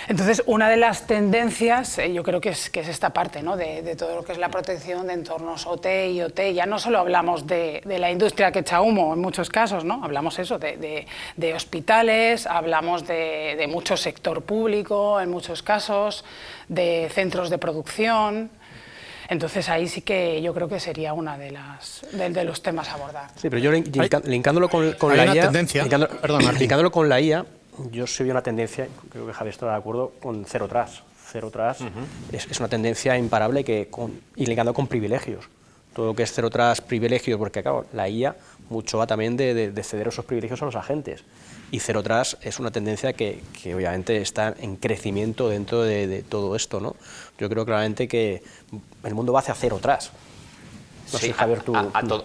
Entonces, una de las tendencias, yo creo que es esta parte, ¿no?, de todo lo que es la protección de entornos OT y IoT. Ya no solo hablamos de la industria que echa humo en muchos casos, ¿no? Hablamos eso de hospitales, hablamos de mucho sector público en muchos casos, de centros de producción. Entonces ahí sí que yo creo que sería una de los temas a abordar. Sí, pero yo linkándolo con la IA, linkándolo con la IA, yo sí veo una tendencia, creo que Javier estará de acuerdo, con Zero Trust. Zero Trust es una tendencia imparable y linkando con privilegios. Todo lo que es Zero Trust, privilegios, porque claro, la IA mucho va también de ceder esos privilegios a los agentes. Y Zero Trust es una tendencia que obviamente está en crecimiento dentro de todo esto, ¿no? Yo creo claramente que el mundo va hacia Zero Trust. No sé, Javier,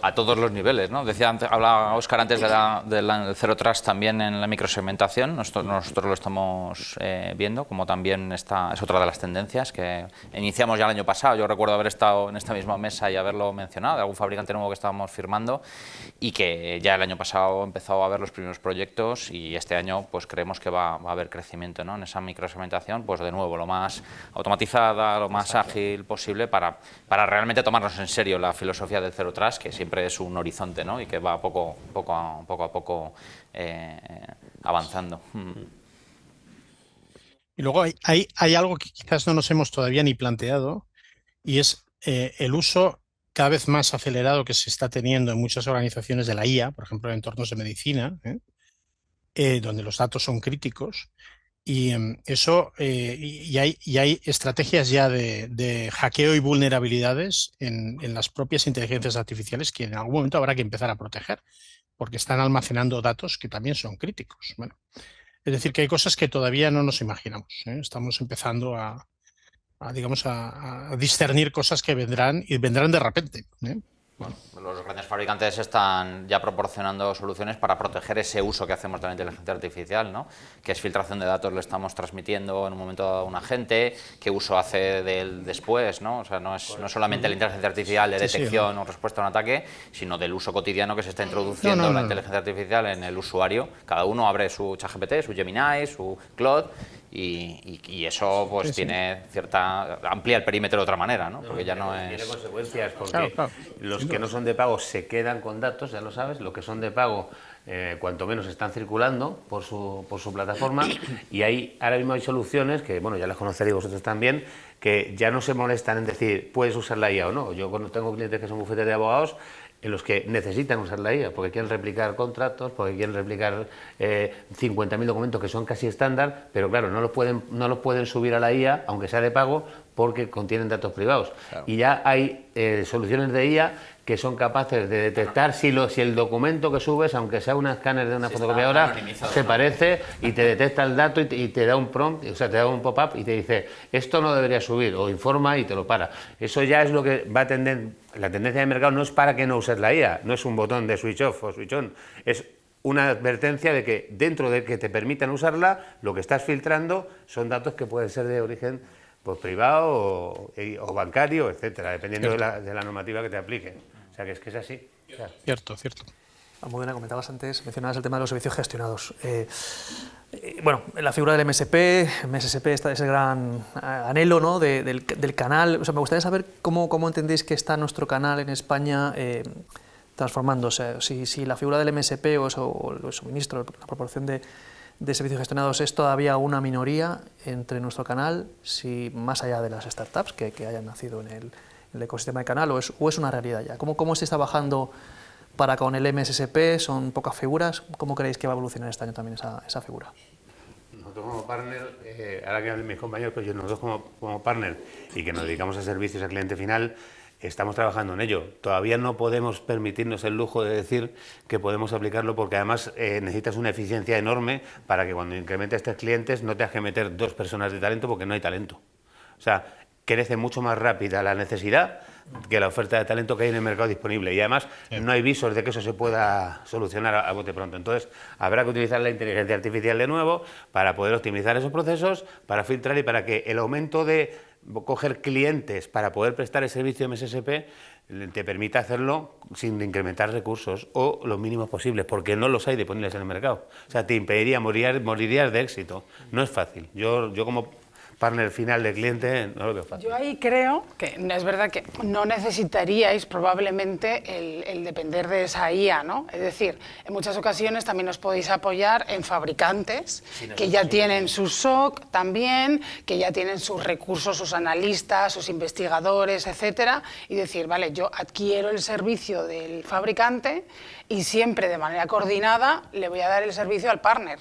a todos los niveles, ¿no? Hablaba Óscar antes del Zero Trust también en la microsegmentación. Nosotros lo estamos viendo, como también es otra de las tendencias que iniciamos ya el año pasado. Yo recuerdo haber estado en esta misma mesa y haberlo mencionado, de algún fabricante nuevo que estábamos firmando, y que ya el año pasado empezó a haber los primeros proyectos, y este año pues creemos que va a haber crecimiento, ¿no?, en esa microsegmentación, pues de nuevo lo más automatizada, lo más ágil posible para realmente tomarnos en serio la filosofía del Zero Trust, que siempre es un horizonte, ¿no?, y que va poco a poco avanzando. Y luego hay algo que quizás no nos hemos todavía ni planteado, y es el uso cada vez más acelerado que se está teniendo en muchas organizaciones de la IA, por ejemplo en entornos de medicina, donde los datos son críticos. Y hay estrategias ya de hackeo y vulnerabilidades en las propias inteligencias artificiales que en algún momento habrá que empezar a proteger, porque están almacenando datos que también son críticos. Bueno, es decir, que hay cosas que todavía no nos imaginamos, ¿eh? Estamos empezando a discernir cosas que vendrán de repente, ¿eh? Bueno, los grandes fabricantes están ya proporcionando soluciones para proteger ese uso que hacemos de la inteligencia artificial, ¿no?, que es filtración de datos le estamos transmitiendo en un momento dado a un agente, qué uso hace del después, ¿no? O sea, no es solamente la inteligencia artificial de detección o respuesta a un ataque, sino del uso cotidiano que se está introduciendo la inteligencia artificial en el usuario. Cada uno abre su ChatGPT, su Gemini, su Claude, y eso pues tiene amplía el perímetro de otra manera, ¿no? Porque ya no es... Tiene consecuencias, porque los que no son de pago se quedan con datos, ya lo sabes, los que son de pago cuanto menos están circulando por su plataforma, y ahora mismo hay soluciones que, bueno, ya las conoceréis vosotros también, que ya no se molestan en decir, puedes usar la IA o no. Yo cuando tengo clientes que son bufetes de abogados, en los que necesitan usar la IA, porque quieren replicar contratos, porque quieren replicar 50.000 documentos que son casi estándar, pero claro, no los pueden subir a la IA, aunque sea de pago, porque contienen datos privados. Claro. Y ya hay soluciones de IA que son capaces de detectar si el documento que subes, aunque sea un escáner de una fotocopiadora, se parece, y te detecta el dato y te da un prompt, o sea, te da un pop-up y te dice, esto no debería subir, o informa y te lo para. Eso ya es lo que va a tender. La tendencia de mercado no es para que no uses la IA, no es un botón de switch off o switch on, es una advertencia de que dentro de que te permitan usarla, lo que estás filtrando son datos que pueden ser de origen pues privado o bancario, etcétera, dependiendo de la normativa que te apliquen. O sea, que es así. O sea, Cierto. Almudena, comentabas antes, mencionabas el tema de los servicios gestionados. Bueno, la figura del MSP es el gran anhelo, ¿no?, del canal. O sea, me gustaría saber cómo entendéis que está nuestro canal en España transformándose. Si la figura del MSP o el suministro, la proporción de servicios gestionados es todavía una minoría entre nuestro canal, si más allá de las startups que hayan nacido en el ecosistema de canal, o es una realidad ya. ¿Cómo se está bajando para con el MSSP? ¿Son pocas figuras? ¿Cómo creéis que va a evolucionar este año también esa figura? Nosotros como partner, ahora que hablen mis compañeros, pues nosotros como partner y que nos dedicamos a servicios al cliente final, estamos trabajando en ello. Todavía no podemos permitirnos el lujo de decir que podemos aplicarlo porque además necesitas una eficiencia enorme para que cuando incrementes tus clientes no tengas que meter 2 personas de talento porque no hay talento. O sea, crece mucho más rápida la necesidad que la oferta de talento que hay en el mercado disponible y además no hay visos de que eso se pueda solucionar a bote pronto. Entonces habrá que utilizar la inteligencia artificial de nuevo para poder optimizar esos procesos, para filtrar y para que el aumento de coger clientes para poder prestar el servicio MSSP te permita hacerlo sin incrementar recursos o los mínimos posibles, porque no los hay disponibles en el mercado. O sea, te impediría, morirías de éxito. No es fácil. Yo como partner final de cliente no lo veo fácil. Yo ahí creo que es verdad que no necesitaríais probablemente el depender de esa IA, ¿no? Es decir, en muchas ocasiones también os podéis apoyar en fabricantes que ya tienen su SOC también, que ya tienen sus recursos, sus analistas, sus investigadores, etcétera, y decir, vale, yo adquiero el servicio del fabricante y siempre de manera coordinada le voy a dar el servicio al partner.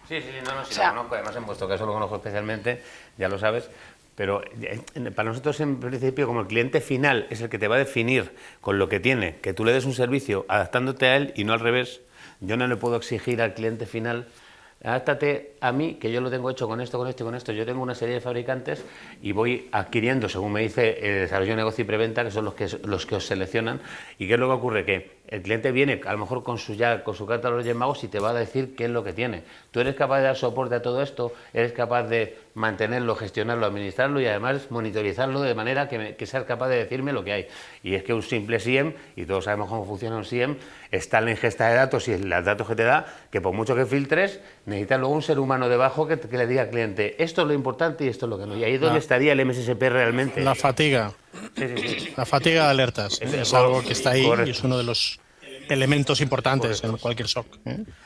Sí, lo conozco, además en vuestro caso lo conozco especialmente, ya lo sabes, pero para nosotros en principio como el cliente final es el que te va a definir con lo que tiene, que tú le des un servicio adaptándote a él y no al revés. Yo no le puedo exigir al cliente final, adáptate a mí, que yo lo tengo hecho con esto, con esto y con esto. Yo tengo una serie de fabricantes y voy adquiriendo, según me dice el desarrollo de negocio y preventa, que son los que os seleccionan. ¿Y qué es lo que ocurre? Que el cliente viene a lo mejor con su catálogo de Reyes Magos y te va a decir qué es lo que tiene. Tú eres capaz de dar soporte a todo esto, eres capaz de mantenerlo, gestionarlo, administrarlo y además monitorizarlo de manera que seas capaz de decirme lo que hay. Y es que un simple SIEM, y todos sabemos cómo funciona un SIEM, está en la ingesta de datos y en los datos que te da, que por mucho que filtres, necesitas luego un ser humano debajo que le diga al cliente, esto es lo importante y esto es lo que no. Y ahí es donde estaría el MSSP realmente. La fatiga. Sí. La fatiga de alertas. Es algo que está ahí y es uno de los elementos importantes en cualquier SOC.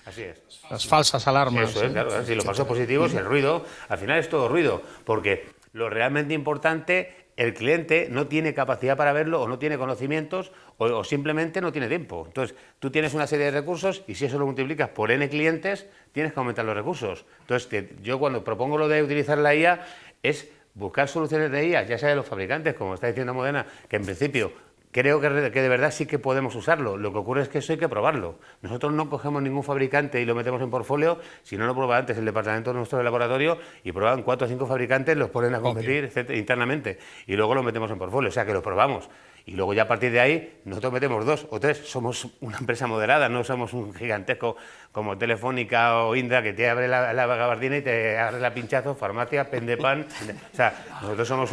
Así es. Las falsas alarmas. Eso es, claro. Si los falsos positivos y el ruido, al final es todo ruido, porque lo realmente importante, el cliente no tiene capacidad para verlo o no tiene conocimientos o simplemente no tiene tiempo. Entonces, tú tienes una serie de recursos y si eso lo multiplicas por N clientes, tienes que aumentar los recursos. Entonces, yo cuando propongo lo de utilizar la IA es buscar soluciones de IA, ya sea de los fabricantes, como está diciendo Almudena, que en principio creo que de verdad sí que podemos usarlo. Lo que ocurre es que eso hay que probarlo. Nosotros no cogemos ningún fabricante y lo metemos en portfolio, si no lo prueba antes el departamento nuestro de laboratorio y prueban 4 o 5 fabricantes, los ponen a competir etcétera, internamente y luego lo metemos en portfolio, o sea que lo probamos. Y luego ya a partir de ahí nosotros metemos 2 o 3, somos una empresa moderada, no somos un gigantesco como Telefónica o Indra que te abre la gabardina y te abre la pinchazo, farmacia, pendepan. O sea, nosotros somos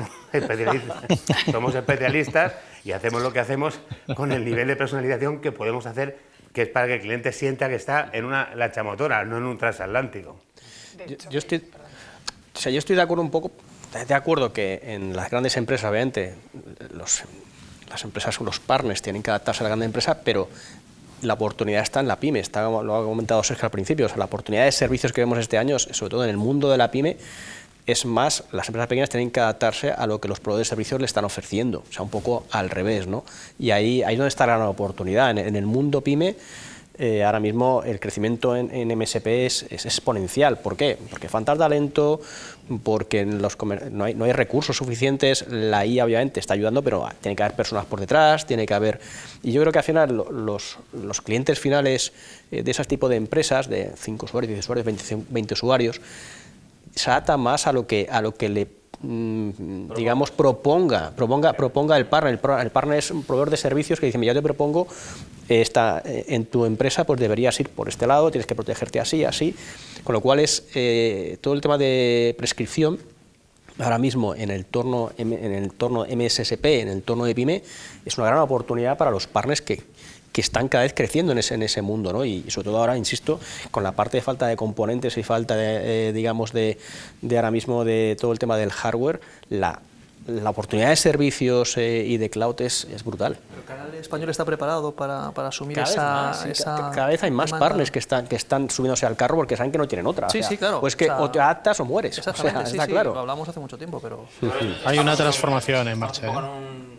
especialistas y hacemos lo que hacemos con el nivel de personalización que podemos hacer, que es para que el cliente sienta que está en una lancha motora, no en un transatlántico. Yo estoy de acuerdo un poco, de acuerdo que en las grandes empresas, obviamente, las empresas, los partners tienen que adaptarse a la gran empresa, pero la oportunidad está en la pyme, lo ha comentado Sergio al principio, o sea, la oportunidad de servicios que vemos este año, sobre todo en el mundo de la pyme, es más, las empresas pequeñas tienen que adaptarse a lo que los proveedores de servicios le están ofreciendo, o sea, un poco al revés, ¿no? Y ahí es donde está la gran oportunidad. En el mundo pyme, ahora mismo el crecimiento en MSP es exponencial. ¿Por qué? Porque falta talento, porque no hay recursos suficientes. La IA obviamente está ayudando, pero tiene que haber personas por detrás, tiene que haber... Y yo creo que al final los clientes finales de ese tipo de empresas, de 5 usuarios, 10 usuarios, 20 usuarios, se adapta más a lo que le digamos proponga el partner. El partner es un proveedor de servicios que dice, yo te propongo en tu empresa pues deberías ir por este lado, tienes que protegerte así, con lo cual es todo el tema de prescripción ahora mismo en el entorno MSSP, en el entorno de PyME, es una gran oportunidad para los partners que están cada vez creciendo en ese mundo, ¿no? Y sobre todo ahora, insisto, con la parte de falta de componentes y falta de, digamos, de ahora mismo de todo el tema del hardware, la oportunidad de servicios y de cloud es brutal. ¿El canal español está preparado para asumir cada vez hay más partners que están subiéndose al carro porque saben que no tienen otra. Sí, sí, claro. Pues que o te adaptas o mueres. Exactamente, está claro. Lo hablamos hace mucho tiempo, pero... Hay una transformación en marcha.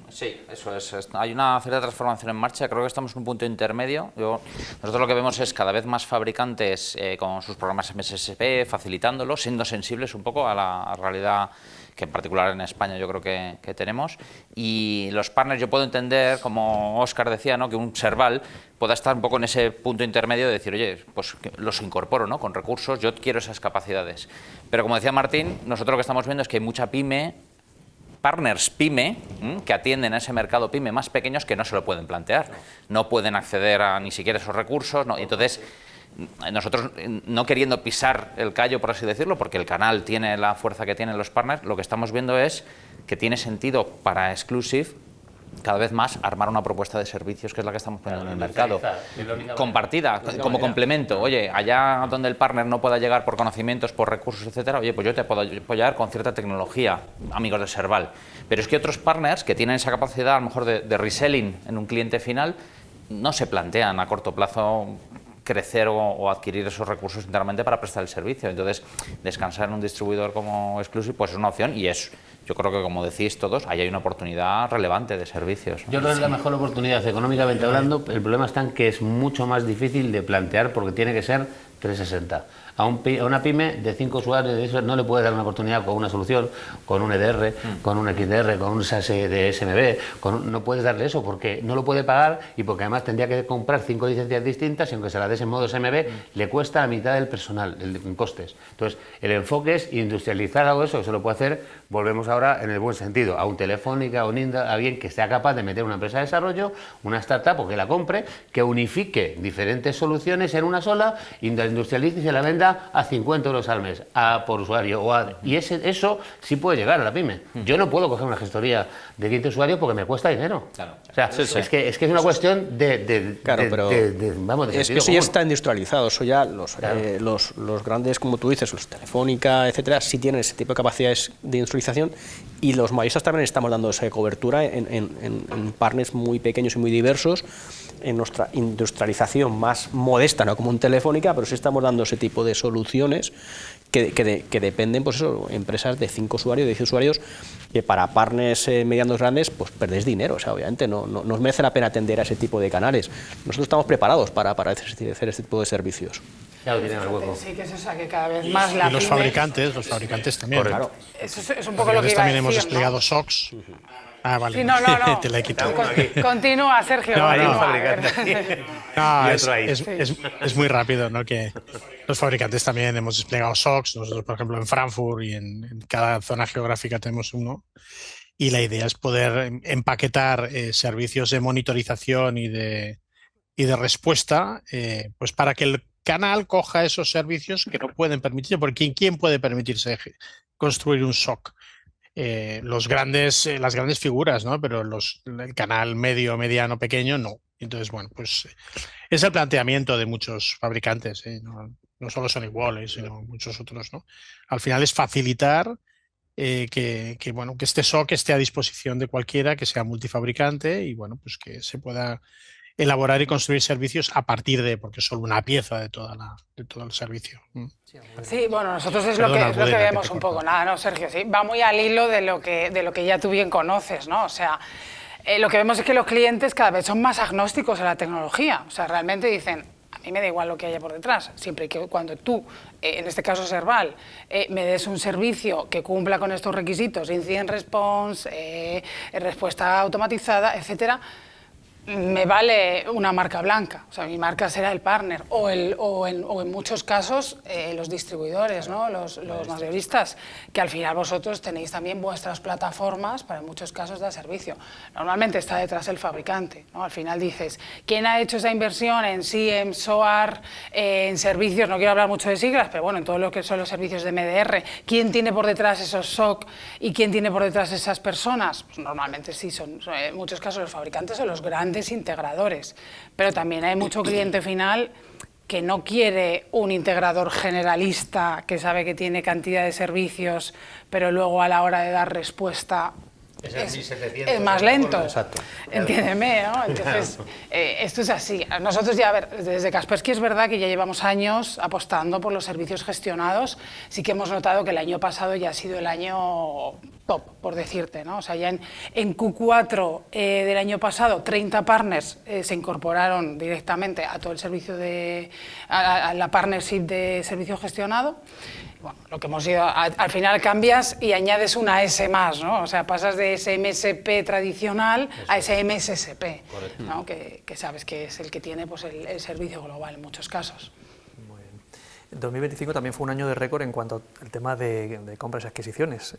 Sí, eso es. Hay una cierta transformación en marcha. Creo que estamos en un punto intermedio. Nosotros lo que vemos es cada vez más fabricantes con sus programas MSSP, facilitándolo, siendo sensibles un poco a la realidad que en particular en España yo creo que tenemos. Y los partners, yo puedo entender, como Óscar decía, ¿no?, que un Serval pueda estar un poco en ese punto intermedio de decir, oye, pues los incorporo, ¿no?, con recursos, yo quiero esas capacidades. Pero como decía Martín, nosotros lo que estamos viendo es que hay mucha pyme, partners pyme, que atienden a ese mercado pyme más pequeños que no se lo pueden plantear. No pueden acceder a ni siquiera esos recursos, ¿no? Entonces, nosotros, no queriendo pisar el callo, por así decirlo, porque el canal tiene la fuerza que tienen los partners, lo que estamos viendo es que tiene sentido para Exclusive cada vez más armar una propuesta de servicios, que es la que estamos poniendo en el mercado, compartida, como complemento. Oye, allá donde el partner no pueda llegar por conocimientos, por recursos, etcétera, oye, pues yo te puedo apoyar con cierta tecnología, amigos de Serval. Pero es que otros partners que tienen esa capacidad, a lo mejor, de reselling en un cliente final, no se plantean a corto plazo crecer o adquirir esos recursos internamente para prestar el servicio. Entonces, descansar en un distribuidor como Exclusive pues es una opción y yo creo que, como decís todos, ahí hay una oportunidad relevante de servicios, ¿no? Yo creo que es la mejor oportunidad económicamente hablando. El problema está en que es mucho más difícil de plantear porque tiene que ser 360. A una pyme de 5 usuarios de eso no le puedes dar una oportunidad con una solución, con un EDR, con un XDR, con un SaaS de SMB, no puedes darle eso porque no lo puede pagar y porque además tendría que comprar 5 licencias distintas y aunque se las des en modo SMB le cuesta la mitad del personal en costes. Entonces el enfoque es industrializar algo de eso, que se lo puede hacer, volvemos ahora en el buen sentido, a un Telefónica, a un Indra, a alguien que sea capaz de meter una empresa de desarrollo, una startup o que la compre, que unifique diferentes soluciones en una sola, industrialice y se la venda a 50 euros al mes por usuario. Y eso sí puede llegar a la pyme. Yo no puedo coger una gestoría de 15 usuarios porque me cuesta dinero. Claro. O sea, es que es una cuestión de eso ya está industrializado. Eso ya los grandes, como tú dices, los Telefónica, etcétera, sí tienen ese tipo de capacidades de industrialización y los mayoristas también estamos dando esa cobertura en partners muy pequeños y muy diversos, en nuestra industrialización más modesta, no como un Telefónica, pero sí estamos dando ese tipo de soluciones que dependen, pues eso, empresas de 5 usuarios, de 10 usuarios, que para partners medianos grandes, pues perdéis dinero. O sea, obviamente no os merece la pena atender a ese tipo de canales. Nosotros estamos preparados para hacer este tipo de servicios. Claro, tienen el hueco. Sí, que es esa, que cada vez más la y los fabricantes también. Claro. Eso es un poco lo que iba a decir, también hemos ¿no? desplegado SOCs. Ah, vale. Sí, no. Te la he quitado. Continúa, Sergio. Es muy rápido, ¿no? Que los fabricantes también hemos desplegado SOCs. Nosotros, por ejemplo, en Frankfurt y en cada zona geográfica tenemos uno. Y la idea es poder empaquetar servicios de monitorización y de respuesta, pues para que el canal coja esos servicios que no pueden permitirse, porque ¿quién puede permitirse construir un SOC? Las grandes figuras, ¿no? Pero el canal medio, mediano, pequeño, no. Entonces, bueno, pues es el planteamiento de muchos fabricantes, ¿eh? No solo son iguales, sino muchos otros, ¿no? Al final es facilitar que este SOC esté a disposición de cualquiera, que sea multifabricante y, bueno, pues que se pueda elaborar y construir servicios a partir porque es solo una pieza de todo el servicio. Sí, bueno, nosotros es lo que vemos un poco, nada, ¿no, Sergio? Sí, va muy al hilo de lo que ya tú bien conoces, ¿no? O sea, lo que vemos es que los clientes cada vez son más agnósticos a la tecnología, o sea, realmente dicen, a mí me da igual lo que haya por detrás, siempre que cuando tú, en este caso Serval, me des un servicio que cumpla con estos requisitos, incident response, respuesta automatizada, etcétera, me vale una marca blanca, o sea, mi marca será el partner, o en muchos casos los distribuidores, ¿no? los mayoristas, que al final vosotros tenéis también vuestras plataformas para en muchos casos dar servicio. Normalmente está detrás el fabricante, ¿no? Al final dices, ¿quién ha hecho esa inversión en SIEM, SOAR, en servicios? No quiero hablar mucho de siglas, pero bueno, en todo lo que son los servicios de MDR, ¿quién tiene por detrás esos SOC y quién tiene por detrás esas personas? Pues normalmente sí, son en muchos casos los fabricantes o los grandes integradores, pero también hay mucho cliente final que no quiere un integrador generalista que sabe que tiene cantidad de servicios, pero luego a la hora de dar respuesta es más lento. Exacto. Entiéndeme, ¿no? Entonces, esto es así. Nosotros ya, a ver, desde Kaspersky es verdad que ya llevamos años apostando por los servicios gestionados. Sí que hemos notado que el año pasado ya ha sido el año top, por decirte, ¿no? O sea, ya en Q4 del año pasado, 30 partners se incorporaron directamente a todo el servicio a la partnership de servicio gestionado. Bueno, lo que hemos ido, al final cambias y añades una S más, ¿no? O sea, pasas de ese MSP tradicional a ese MSSP, ¿no? Que sabes que es el que tiene pues, el servicio global en muchos casos. Muy bien. 2025 también fue un año de récord en cuanto al tema de compras y adquisiciones.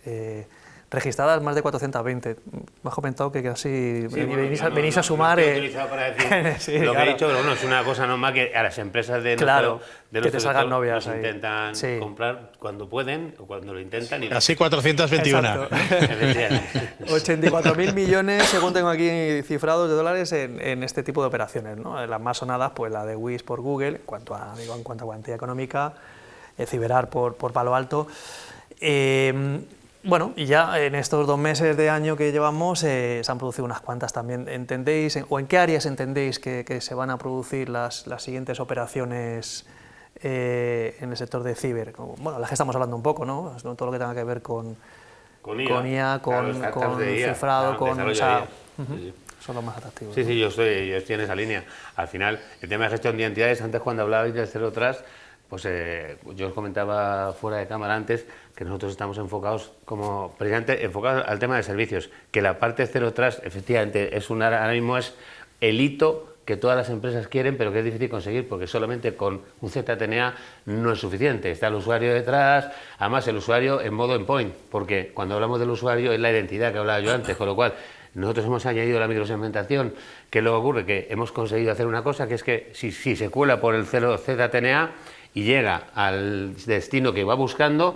Registradas más de 420. Me has comentado que casi venís a sumar... Lo he utilizado para decir sí, lo que claro. he dicho, pero bueno, es una cosa normal que a las empresas de Claro, de que te salgan novias nos ahí. intentan Sí. comprar cuando pueden o cuando lo intentan. Y Así 421. Exacto. Efectivamente. 84.000 millones, según tengo aquí cifrados, de dólares en este tipo de operaciones, ¿no? Las más sonadas, pues la de Wiz por Google, en cuanto a cuantía económica, CyberArk por Palo Alto. Bueno, y ya en estos 2 meses de año que llevamos se han producido unas cuantas también. ¿Entendéis, o en qué áreas entendéis que se van a producir las siguientes operaciones en el sector de ciber? Bueno, las que estamos hablando un poco, ¿no? Todo lo que tenga que ver con IA, con cifrado, con... O sea, son los más atractivos. Sí, ¿no? sí, yo estoy en esa línea. Al final, el tema de gestión de identidades, antes cuando hablabais del Zero Trust, pues yo os comentaba fuera de cámara antes que nosotros estamos enfocados precisamente enfocados al tema de servicios, que la parte Zero Trust efectivamente ahora mismo es el hito que todas las empresas quieren, pero que es difícil conseguir, porque solamente con un ZTNA no es suficiente. Está el usuario detrás, además el usuario en modo endpoint, porque cuando hablamos del usuario es la identidad que hablaba yo antes, con lo cual nosotros hemos añadido la microsegmentación, que luego ocurre que hemos conseguido hacer una cosa, que es que si se cuela por el ZTNA y llega al destino que va buscando,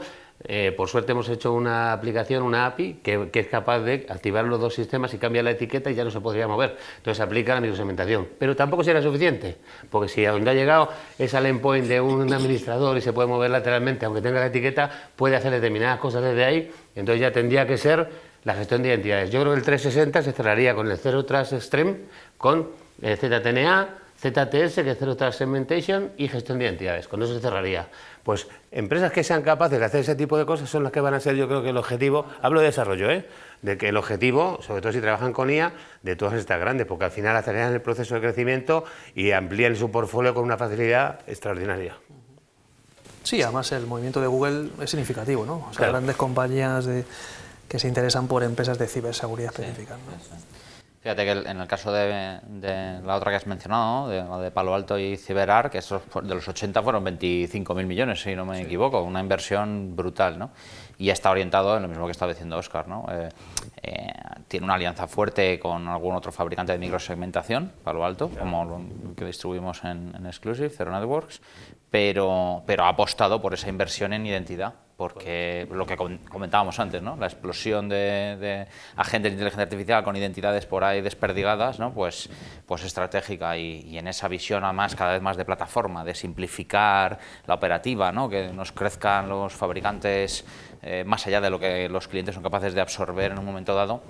por suerte hemos hecho una aplicación, una API, que es capaz de activar los 2 sistemas y cambia la etiqueta y ya no se podría mover. Entonces aplica la microsegmentación. Pero tampoco será suficiente, porque si a donde ha llegado es al endpoint de un administrador y se puede mover lateralmente, aunque tenga la etiqueta, puede hacer determinadas cosas desde ahí, entonces ya tendría que ser la gestión de identidades. Yo creo que el 360 se cerraría con el Zero Trust Extreme, con ZTNA, ZTS, que es Zero Trust Segmentation, y gestión de identidades. Con eso se cerraría. Pues empresas que sean capaces de hacer ese tipo de cosas son las que van a ser, yo creo que el objetivo, hablo de desarrollo, de que el objetivo, sobre todo si trabajan con IA, de todas estas grandes, porque al final aceleran el proceso de crecimiento y amplían su portfolio con una facilidad extraordinaria. Sí, además el movimiento de Google es significativo, ¿no? O sea, Claro. grandes compañías que se interesan por empresas de ciberseguridad específicas, ¿no? Fíjate que en el caso de la otra que has mencionado, ¿no? de Palo Alto y CyberArk, que esos de los 80 fueron 25.000 millones, si no me equivoco, una inversión brutal, ¿no? Y está orientado en lo mismo que estaba diciendo Óscar, ¿no? Tiene una alianza fuerte con algún otro fabricante de microsegmentación, Palo Alto, como lo que distribuimos en Exclusive, Zero Networks, pero ha apostado por esa inversión en identidad, porque lo que comentábamos antes, ¿no? La explosión de agentes de inteligencia artificial con identidades por ahí desperdigadas, ¿no? Pues estratégica, y en esa visión además cada vez más de plataforma, de simplificar la operativa, ¿no? Que nos crezcan los fabricantes más allá de lo que los clientes son capaces de absorber en un momento dado.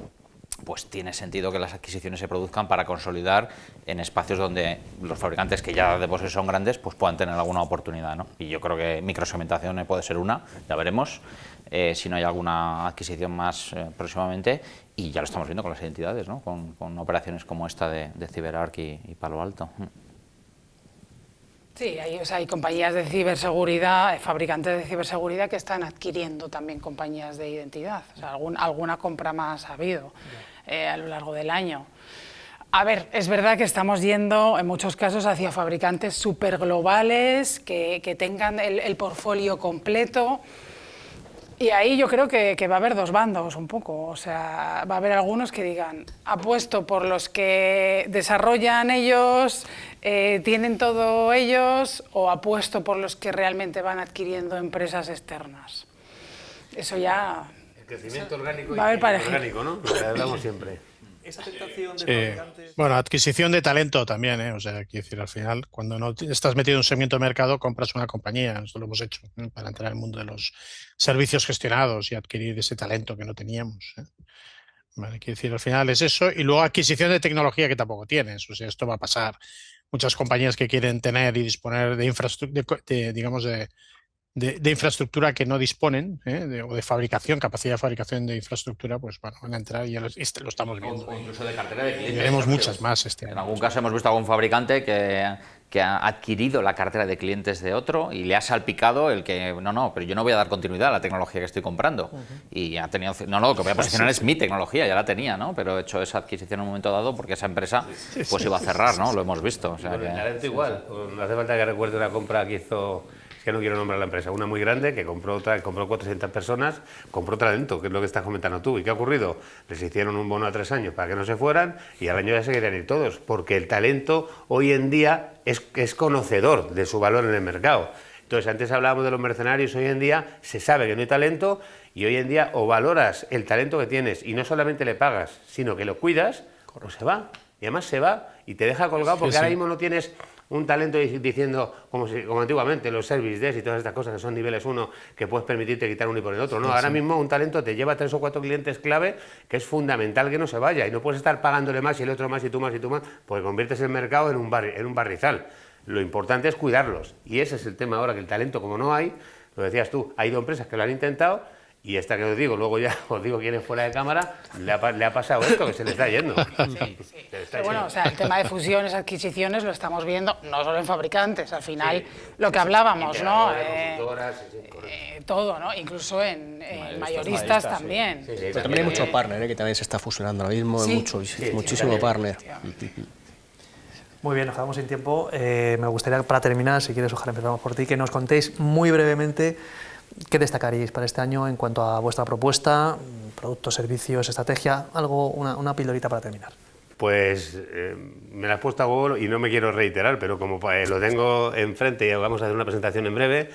Pues tiene sentido que las adquisiciones se produzcan para consolidar en espacios donde los fabricantes que ya de por sí son grandes pues puedan tener alguna oportunidad, ¿no? Y yo creo que microsegmentación puede ser una, ya veremos si no hay alguna adquisición más próximamente, y ya lo estamos viendo con las identidades, ¿no? Con operaciones como esta de CyberArk y Palo Alto. Sí, hay compañías de ciberseguridad, fabricantes de ciberseguridad que están adquiriendo también compañías de identidad. O sea, alguna compra más ha habido a lo largo del año. A ver, es verdad que estamos yendo en muchos casos hacia fabricantes súper globales, que tengan el portfolio completo. Y ahí yo creo que va a haber dos bandos un poco, o sea, va a haber algunos que digan, apuesto por los que desarrollan ellos, tienen todo ellos, o apuesto por los que realmente van adquiriendo empresas externas. Eso ya... El crecimiento orgánico va a haber orgánico, ¿no? Lo que hablamos siempre. Esa tentación de fabricantes... Bueno, adquisición de talento también, ¿eh? O sea, quiero decir, al final, cuando no estás metido en un segmento de mercado, compras una compañía. Esto lo hemos hecho, ¿eh? Para entrar al mundo de los servicios gestionados y adquirir ese talento que no teníamos, ¿eh? Vale, quiero decir, al final es eso. Y luego adquisición de tecnología que tampoco tienes. O sea, esto va a pasar. Muchas compañías que quieren tener y disponer de infraestructura, digamos, de infraestructura que no disponen, o de fabricación, capacidad de fabricación de infraestructura, pues bueno, van a entrar y ya lo estamos viendo. O incluso de cartera de clientes. Y veremos muchas más este año. En algún caso hemos visto algún fabricante que ha adquirido la cartera de clientes de otro y le ha salpicado el que, no, pero yo no voy a dar continuidad a la tecnología que estoy comprando. Y ha tenido, lo que voy a posicionar es mi tecnología, ya la tenía, ¿no? Pero he hecho esa adquisición en un momento dado porque esa empresa pues iba a cerrar, ¿no? Lo hemos visto. O sea, Bueno, el talento igual. No hace falta que recuerde una compra que hizo... Es que no quiero nombrar la empresa, una muy grande que compró 400 personas, compró talento, que es lo que estás comentando tú. ¿Y qué ha ocurrido? Les hicieron un bono a 3 años para que no se fueran y al año ya se querían ir todos, porque el talento hoy en día es conocedor de su valor en el mercado. Entonces, antes hablábamos de los mercenarios, hoy en día se sabe que no hay talento y hoy en día o valoras el talento que tienes y no solamente le pagas, sino que lo cuidas, o se va. Y además se va y te deja colgado porque ahora mismo no tienes... un talento diciendo, como antiguamente, los service desk y todas estas cosas que son niveles 1, que puedes permitirte quitar uno y poner otro. No, ahora mismo un talento te lleva 3 o 4 clientes clave, que es fundamental que no se vaya. Y no puedes estar pagándole más y el otro más y tú más y tú más, porque conviertes el mercado en un barrizal. Lo importante es cuidarlos. Y ese es el tema ahora, que el talento, como no hay, lo decías tú, ha ido empresas que lo han intentado, y esta que os digo, luego ya os digo quién es fuera de cámara, le ha pasado esto, que se le está yendo. Sí. Pero bueno, o sea, el tema de fusiones, adquisiciones, lo estamos viendo no solo en fabricantes, al final lo que hablábamos, ¿no? Todo, ¿no? Incluso en mayoristas también. Pero también hay mucho partner, que también se está fusionando ahora mismo, muchísimo partner. Muy bien, nos quedamos sin tiempo. Me gustaría, para terminar, si quieres, Ojar, empezamos por ti, que nos contéis muy brevemente qué destacaríais para este año en cuanto a vuestra propuesta, productos, servicios, estrategia, una pildorita para terminar. Pues me la has puesto a huevo y no me quiero reiterar, pero como lo tengo enfrente y vamos a hacer una presentación en breve,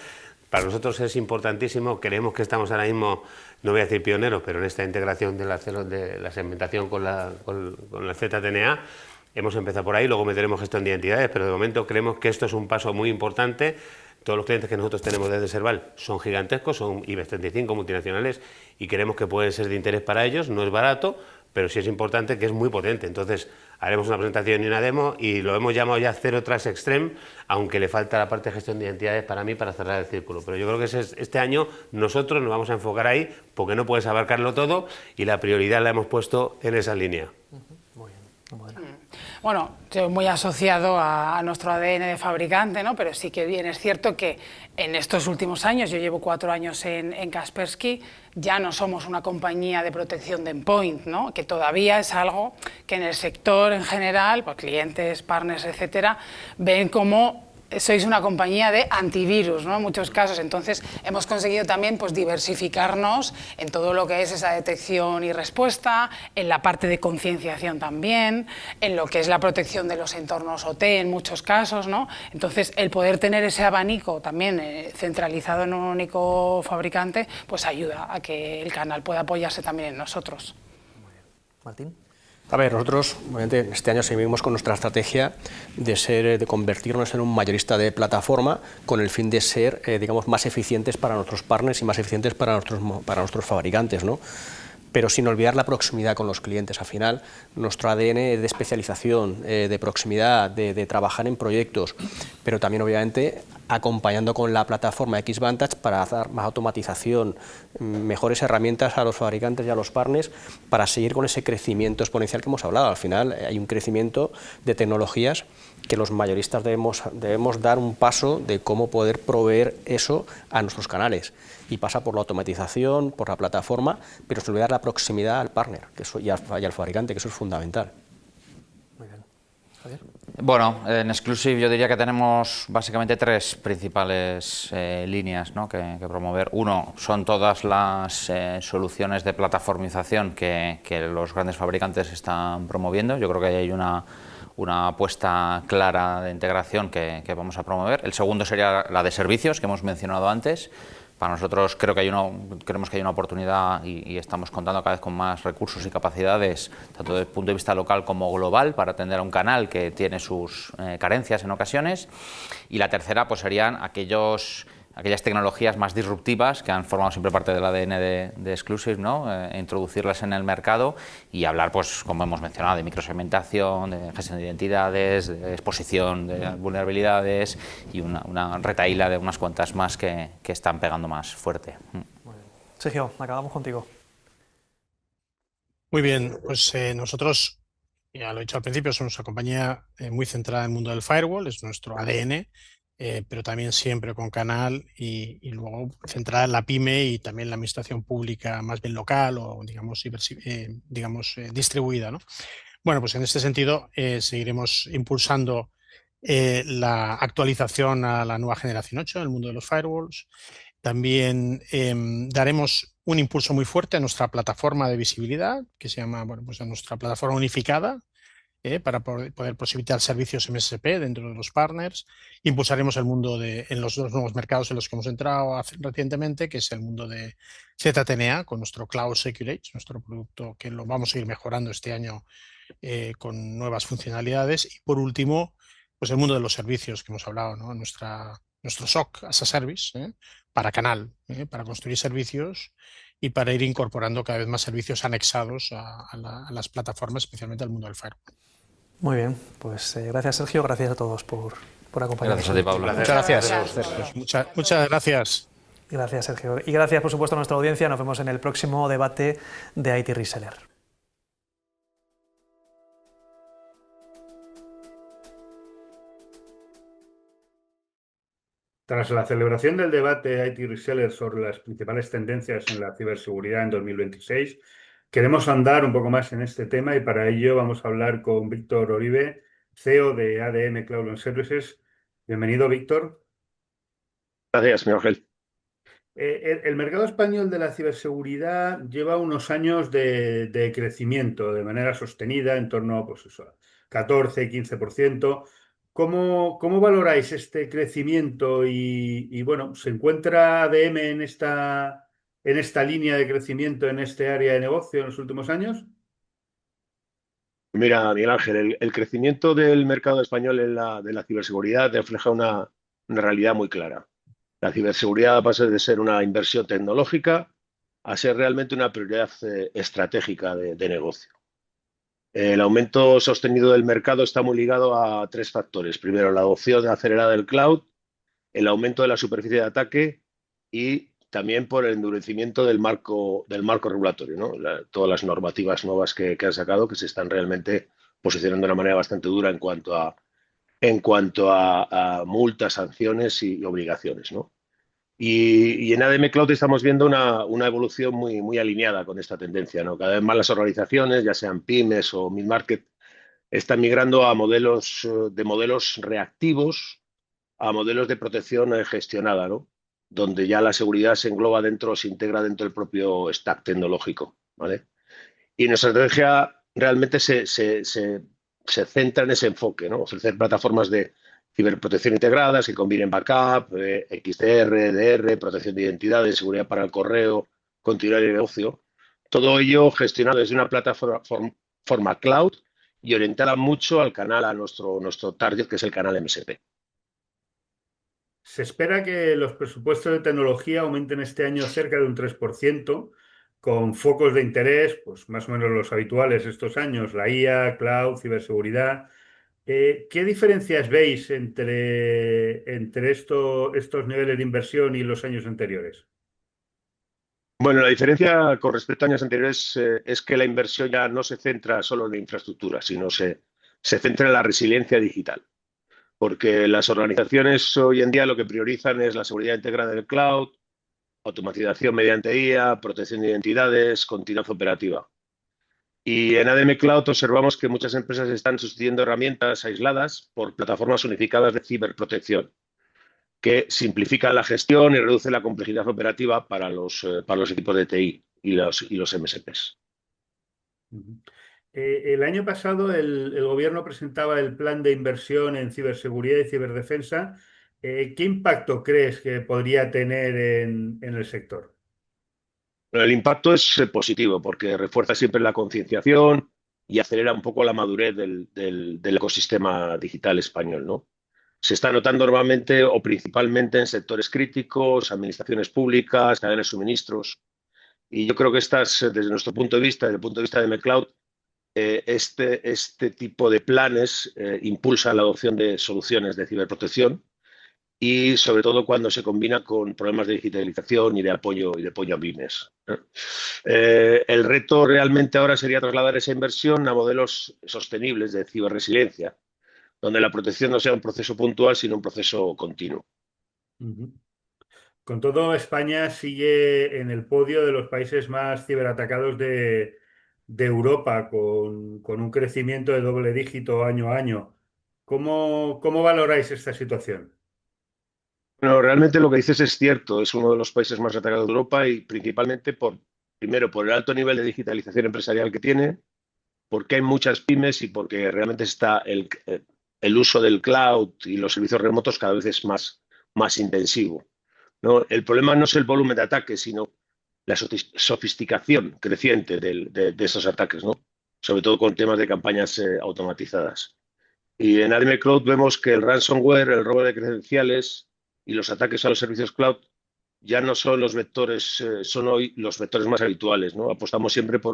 para nosotros es importantísimo, creemos que estamos ahora mismo, no voy a decir pioneros, pero en esta integración de la segmentación con la ZTNA. Hemos empezado por ahí, luego meteremos gestión de identidades, pero de momento creemos que esto es un paso muy importante. Todos los clientes que nosotros tenemos desde Serval son gigantescos, son IBEX 35 multinacionales y creemos que pueden ser de interés para ellos. No es barato, pero sí es importante, que es muy potente. Entonces haremos una presentación y una demo y lo hemos llamado ya Zero Trust Extreme, aunque le falta la parte de gestión de identidades para mí para cerrar el círculo. Pero yo creo que este año nosotros nos vamos a enfocar ahí porque no puedes abarcarlo todo y la prioridad la hemos puesto en esa línea. Muy bien, muy bien. Bueno, estoy muy asociado a nuestro ADN de fabricante, ¿no? Pero sí que bien es cierto que en estos últimos años, yo llevo 4 años en Kaspersky, ya no somos una compañía de protección de endpoint, ¿no? Que todavía es algo que en el sector en general, pues clientes, partners, etcétera, ven como sois una compañía de antivirus, ¿no? En muchos casos. Entonces hemos conseguido también pues diversificarnos en todo lo que es esa detección y respuesta, en la parte de concienciación también, en lo que es la protección de los entornos OT en muchos casos, ¿no? Entonces el poder tener ese abanico también centralizado en un único fabricante pues ayuda a que el canal pueda apoyarse también en nosotros. Muy bien. Martín. A ver, nosotros obviamente este año seguimos con nuestra estrategia de convertirnos en un mayorista de plataforma con el fin de ser, digamos, más eficientes para nuestros partners y más eficientes para nuestros fabricantes, ¿no? Pero sin olvidar la proximidad con los clientes. Al final, nuestro ADN es de especialización, de proximidad, de trabajar en proyectos, pero también, obviamente, acompañando con la plataforma Xvantage para dar más automatización, mejores herramientas a los fabricantes y a los partners para seguir con ese crecimiento exponencial que hemos hablado. Al final, hay un crecimiento de tecnologías que los mayoristas debemos dar un paso de cómo poder proveer eso a nuestros canales. Y pasa por la automatización, por la plataforma, pero sin olvidar la proximidad al partner y al fabricante, que eso es fundamental. Muy bien. Javier. Bueno, en Exclusive yo diría que tenemos básicamente tres principales líneas, ¿no?, que promover. Uno, son todas las soluciones de plataformización que los grandes fabricantes están promoviendo. Yo creo que hay una apuesta clara de integración que vamos a promover. El segundo sería la de servicios, que hemos mencionado antes. Para nosotros creemos que hay una oportunidad y estamos contando cada vez con más recursos y capacidades, tanto desde el punto de vista local como global, para atender a un canal que tiene sus carencias en ocasiones. Y la tercera pues serían aquellas tecnologías más disruptivas que han formado siempre parte del ADN de Exclusive, ¿no? Introducirlas en el mercado y hablar, pues, como hemos mencionado, de microsegmentación, de gestión de identidades, de exposición de vulnerabilidades y una retahíla de unas cuantas más que están pegando más fuerte. Sergio, acabamos contigo. Muy bien, pues nosotros, ya lo he dicho al principio, somos una compañía muy centrada en el mundo del firewall, es nuestro ADN, pero también siempre con canal y luego centrada en la pyme y también la administración pública más bien local o digamos distribuida, ¿no? Bueno, pues en este sentido seguiremos impulsando la actualización a la nueva generación 8 en el mundo de los firewalls. También daremos un impulso muy fuerte a nuestra plataforma de visibilidad, que se llama, bueno, pues a nuestra plataforma unificada, para poder posibilitar servicios MSP dentro de los partners. Impulsaremos el mundo en los dos nuevos mercados en los que hemos entrado recientemente, que es el mundo de ZTNA, con nuestro Cloud Secure Edge, nuestro producto que lo vamos a ir mejorando este año con nuevas funcionalidades. Y por último, pues el mundo de los servicios que hemos hablado, ¿no? Nuestro SOC as a Service, para canal, para construir servicios y para ir incorporando cada vez más servicios anexados a las plataformas, especialmente al mundo del firewall. Muy bien, pues gracias Sergio, gracias a todos por acompañarnos. Gracias a ti, Pablo. Muchas gracias. Muchas gracias. Gracias, Sergio. Y gracias, por supuesto, a nuestra audiencia. Nos vemos en el próximo debate de IT Reseller. Tras la celebración del debate IT Reseller sobre las principales tendencias en la ciberseguridad en 2026, queremos andar un poco más en este tema y para ello vamos a hablar con Víctor Oribe, CEO de ADM Cloud and Services. Bienvenido, Víctor. Gracias, mi Ángel. El mercado español de la ciberseguridad lleva unos años de crecimiento de manera sostenida, en torno pues eso, a 14-15%. ¿Cómo valoráis este crecimiento y bueno, ¿se encuentra ADM en esta línea de crecimiento en este área de negocio en los últimos años? Mira, Miguel Ángel, el crecimiento del mercado español de la ciberseguridad refleja una realidad muy clara. La ciberseguridad pasa de ser una inversión tecnológica a ser realmente una prioridad estratégica de negocio. El aumento sostenido del mercado está muy ligado a tres factores. Primero, la adopción acelerada del cloud, el aumento de la superficie de ataque y también por el endurecimiento del marco regulatorio, ¿no? Todas las normativas nuevas que han sacado que se están realmente posicionando de una manera bastante dura en cuanto a multas, sanciones y obligaciones, ¿no? Y en ADM Cloud estamos viendo una evolución muy alineada con esta tendencia, ¿no? Cada vez más las organizaciones, ya sean pymes o mid-market, están migrando a modelos reactivos, a modelos de protección gestionada, ¿no? Donde ya la seguridad se engloba se integra dentro del propio stack tecnológico, ¿vale? Y nuestra estrategia realmente se centra en ese enfoque, ¿no? Ofrecer plataformas de ciberprotección integradas que combinen backup, XDR, EDR, protección de identidades, seguridad para el correo, continuidad de negocio. Todo ello gestionado desde una plataforma cloud y orientada mucho al canal, a nuestro target, que es el canal MSP. Se espera que los presupuestos de tecnología aumenten este año cerca de un 3%, con focos de interés, pues más o menos los habituales estos años, la IA, cloud, ciberseguridad. ¿Qué diferencias veis entre estos niveles de inversión y los años anteriores? Bueno, la diferencia con respecto a años anteriores es que la inversión ya no se centra solo en la infraestructura, sino se centra en la resiliencia digital. Porque las organizaciones hoy en día lo que priorizan es la seguridad integrada del cloud, automatización mediante IA, protección de identidades, continuidad operativa. Y en ADM Cloud observamos que muchas empresas están sustituyendo herramientas aisladas por plataformas unificadas de ciberprotección, que simplifican la gestión y reducen la complejidad operativa para los equipos de TI y los MSPs. Ujú. El año pasado el gobierno presentaba el plan de inversión en ciberseguridad y ciberdefensa. ¿Qué impacto crees que podría tener en el sector? El impacto es positivo porque refuerza siempre la concienciación y acelera un poco la madurez del ecosistema digital español, ¿no? Se está notando normalmente o principalmente en sectores críticos, administraciones públicas, cadenas de suministros. Y yo creo que estas, desde nuestro punto de vista, desde el punto de vista de McCloud, este tipo de planes impulsan la adopción de soluciones de ciberprotección y sobre todo cuando se combina con problemas de digitalización y de apoyo a pymes. El reto realmente ahora sería trasladar esa inversión a modelos sostenibles de ciberresiliencia, donde la protección no sea un proceso puntual, sino un proceso continuo. Ujú. Con todo, España sigue en el podio de los países más ciberatacados de Europa, con un crecimiento de doble dígito año a año. ¿Cómo valoráis esta situación? Bueno, realmente lo que dices es cierto, es uno de los países más atacados de Europa y principalmente primero, por el alto nivel de digitalización empresarial que tiene, porque hay muchas pymes y porque realmente está el uso del cloud y los servicios remotos cada vez es más intensivo, ¿no? El problema no es el volumen de ataques, sino la sofisticación creciente de esos ataques, ¿no? Sobre todo con temas de campañas automatizadas. Y en ADM Cloud vemos que el ransomware, el robo de credenciales y los ataques a los servicios cloud ya no son los vectores, son hoy los vectores más habituales, ¿no? Apostamos siempre por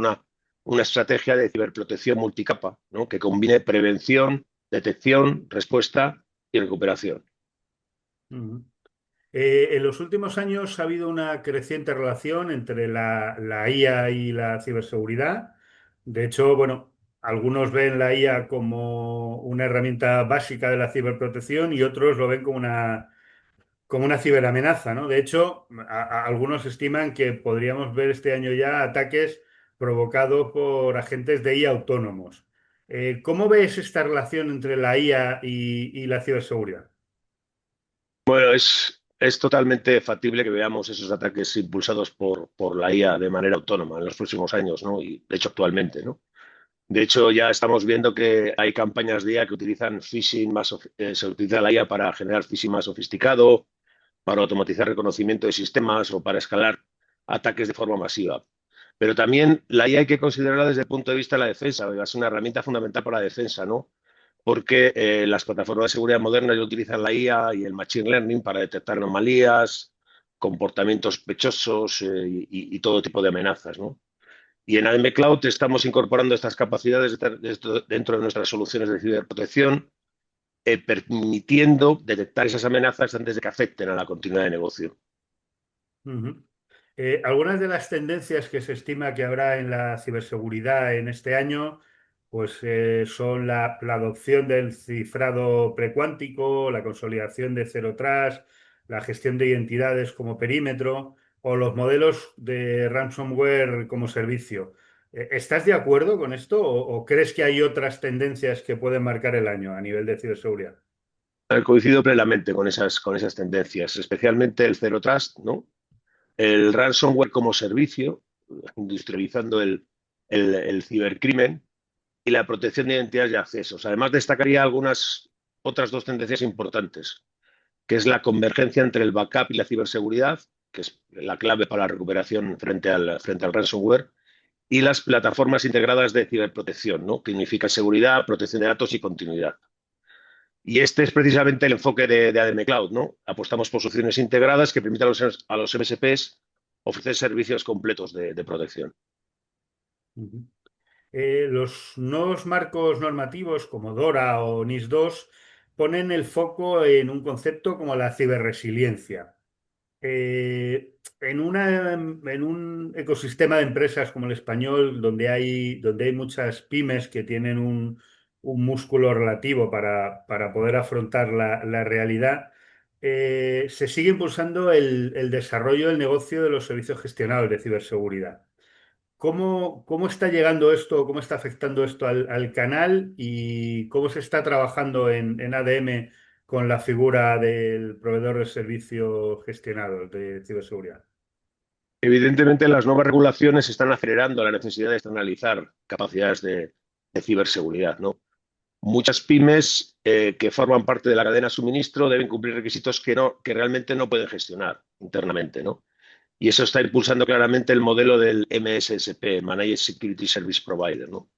una estrategia de ciberprotección multicapa, ¿no? Que combine prevención, detección, respuesta y recuperación. Ujú. En los últimos años ha habido una creciente relación entre la IA y la ciberseguridad. De hecho, bueno, algunos ven la IA como una herramienta básica de la ciberprotección y otros lo ven como una ciberamenaza, ¿no? De hecho, algunos estiman que podríamos ver este año ya ataques provocados por agentes de IA autónomos. ¿Cómo ves esta relación entre la IA y la ciberseguridad? Bueno, es totalmente factible que veamos esos ataques impulsados por la IA de manera autónoma en los próximos años, ¿no? Y de hecho actualmente, ¿no? De hecho, ya estamos viendo que hay campañas de IA que utilizan se utiliza la IA para generar phishing más sofisticado, para automatizar reconocimiento de sistemas o para escalar ataques de forma masiva. Pero también la IA hay que considerarla desde el punto de vista de la defensa, va a ser una herramienta fundamental para la defensa, ¿no? Porque las plataformas de seguridad modernas ya utilizan la IA y el Machine Learning para detectar anomalías, comportamientos sospechosos y todo tipo de amenazas, ¿no? Y en ADM Cloud estamos incorporando estas capacidades dentro de nuestras soluciones de ciberprotección, permitiendo detectar esas amenazas antes de que afecten a la continuidad de negocio. Ujú. Algunas de las tendencias que se estima que habrá en la ciberseguridad en este año, pues son la adopción del cifrado precuántico, la consolidación de Zero Trust, la gestión de identidades como perímetro o los modelos de ransomware como servicio. ¿Estás de acuerdo con esto o crees que hay otras tendencias que pueden marcar el año a nivel de ciberseguridad? Coincido plenamente con esas tendencias, especialmente el Zero Trust, ¿no? El ransomware como servicio, industrializando el cibercrimen y la protección de identidades y accesos. Además, destacaría algunas otras dos tendencias importantes, que es la convergencia entre el backup y la ciberseguridad, que es la clave para la recuperación frente al ransomware, y las plataformas integradas de ciberprotección, ¿no? Que significa seguridad, protección de datos y continuidad. Y este es precisamente el enfoque de ADM Cloud, ¿no? Apostamos por soluciones integradas que permitan a los MSPs ofrecer servicios completos de protección. Ujú. Los nuevos marcos normativos como DORA o NIS 2 ponen el foco en un concepto como la ciberresiliencia. En un ecosistema de empresas como el español, donde hay muchas pymes que tienen un músculo relativo para poder afrontar la realidad, se sigue impulsando el desarrollo del negocio de los servicios gestionados de ciberseguridad. ¿cómo está llegando esto, cómo está afectando esto al canal y cómo se está trabajando en ADM con la figura del proveedor de servicio gestionado de ciberseguridad? Evidentemente, las nuevas regulaciones están acelerando la necesidad de externalizar capacidades de ciberseguridad, ¿no? Muchas pymes que forman parte de la cadena de suministro deben cumplir requisitos que realmente no pueden gestionar internamente, ¿no? Y eso está impulsando claramente el modelo del MSSP, Managed Security Service Provider, ¿no?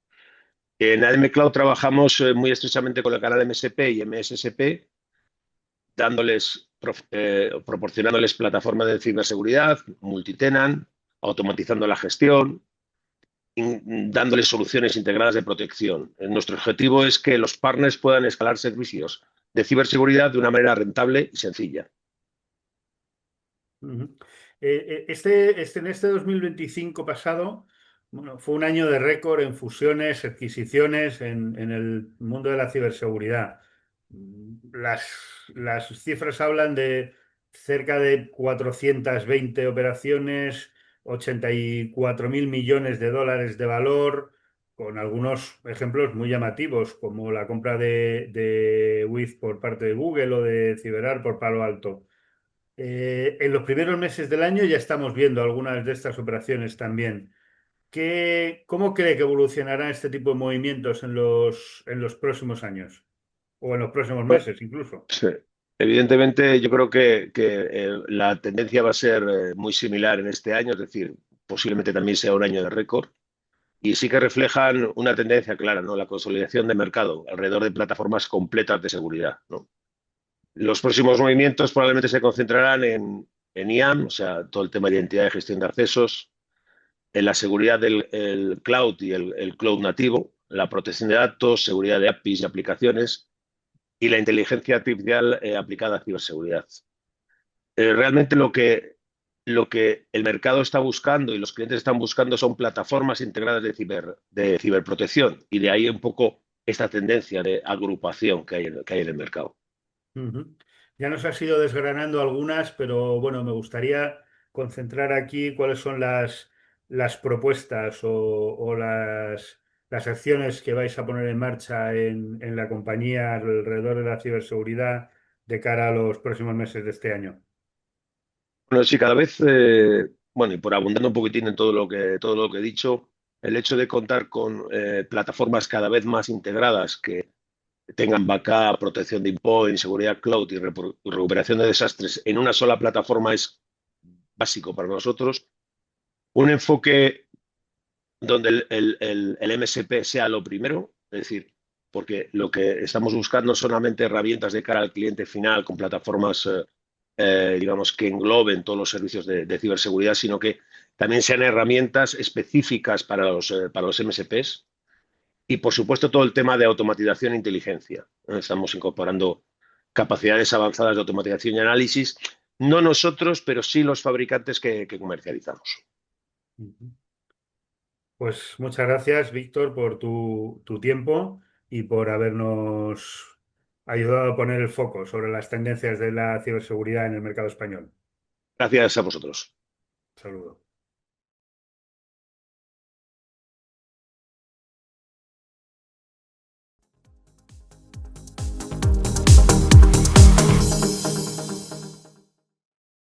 En ADM Cloud trabajamos muy estrechamente con el canal MSP y MSSP, proporcionándoles plataformas de ciberseguridad, multitenant, automatizando la gestión, dándoles soluciones integradas de protección. Nuestro objetivo es que los partners puedan escalar servicios de ciberseguridad de una manera rentable y sencilla. Ujú. En este 2025 pasado, bueno, fue un año de récord en fusiones, adquisiciones en el mundo de la ciberseguridad. Las cifras hablan de cerca de 420 operaciones, 84.000 millones de dólares de valor, con algunos ejemplos muy llamativos, como la compra de Wiz por parte de Google o de CyberArk por Palo Alto. En los primeros meses del año ya estamos viendo algunas de estas operaciones también. ¿Cómo cree que evolucionarán este tipo de movimientos en los próximos años? O en los próximos meses incluso. Sí. Evidentemente, yo creo que la tendencia va a ser muy similar en este año, es decir, posiblemente también sea un año de récord. Y sí que reflejan una tendencia clara, ¿no? La consolidación de mercado alrededor de plataformas completas de seguridad, ¿no? Los próximos movimientos probablemente se concentrarán en IAM, o sea, todo el tema de identidad de gestión de accesos, en la seguridad del el cloud y el cloud nativo, la protección de datos, seguridad de APIs y aplicaciones y la inteligencia artificial aplicada a ciberseguridad. Realmente lo que el mercado está buscando y los clientes están buscando son plataformas integradas de ciberprotección y de ahí un poco esta tendencia de agrupación que hay en el mercado. Ujú. Ya nos has ido desgranando algunas, pero bueno, me gustaría concentrar aquí cuáles son las propuestas o las acciones que vais a poner en marcha en la compañía alrededor de la ciberseguridad de cara a los próximos meses de este año. Bueno, sí, cada vez, bueno, y por abundando un poquitín en todo lo que he dicho, el hecho de contar con plataformas cada vez más integradas que tengan backup, protección de endpoint, seguridad cloud y recuperación de desastres en una sola plataforma es básico para nosotros. Un enfoque donde el MSP sea lo primero, es decir, porque lo que estamos buscando son solamente herramientas de cara al cliente final con plataformas, digamos, que engloben todos los servicios de ciberseguridad, sino que también sean herramientas específicas para los MSPs y, por supuesto, todo el tema de automatización e inteligencia. Estamos incorporando capacidades avanzadas de automatización y análisis, no nosotros, pero sí los fabricantes que comercializamos. Ujú. Pues muchas gracias, Víctor, por tu tiempo y por habernos ayudado a poner el foco sobre las tendencias de la ciberseguridad en el mercado español. Gracias a vosotros. Saludos.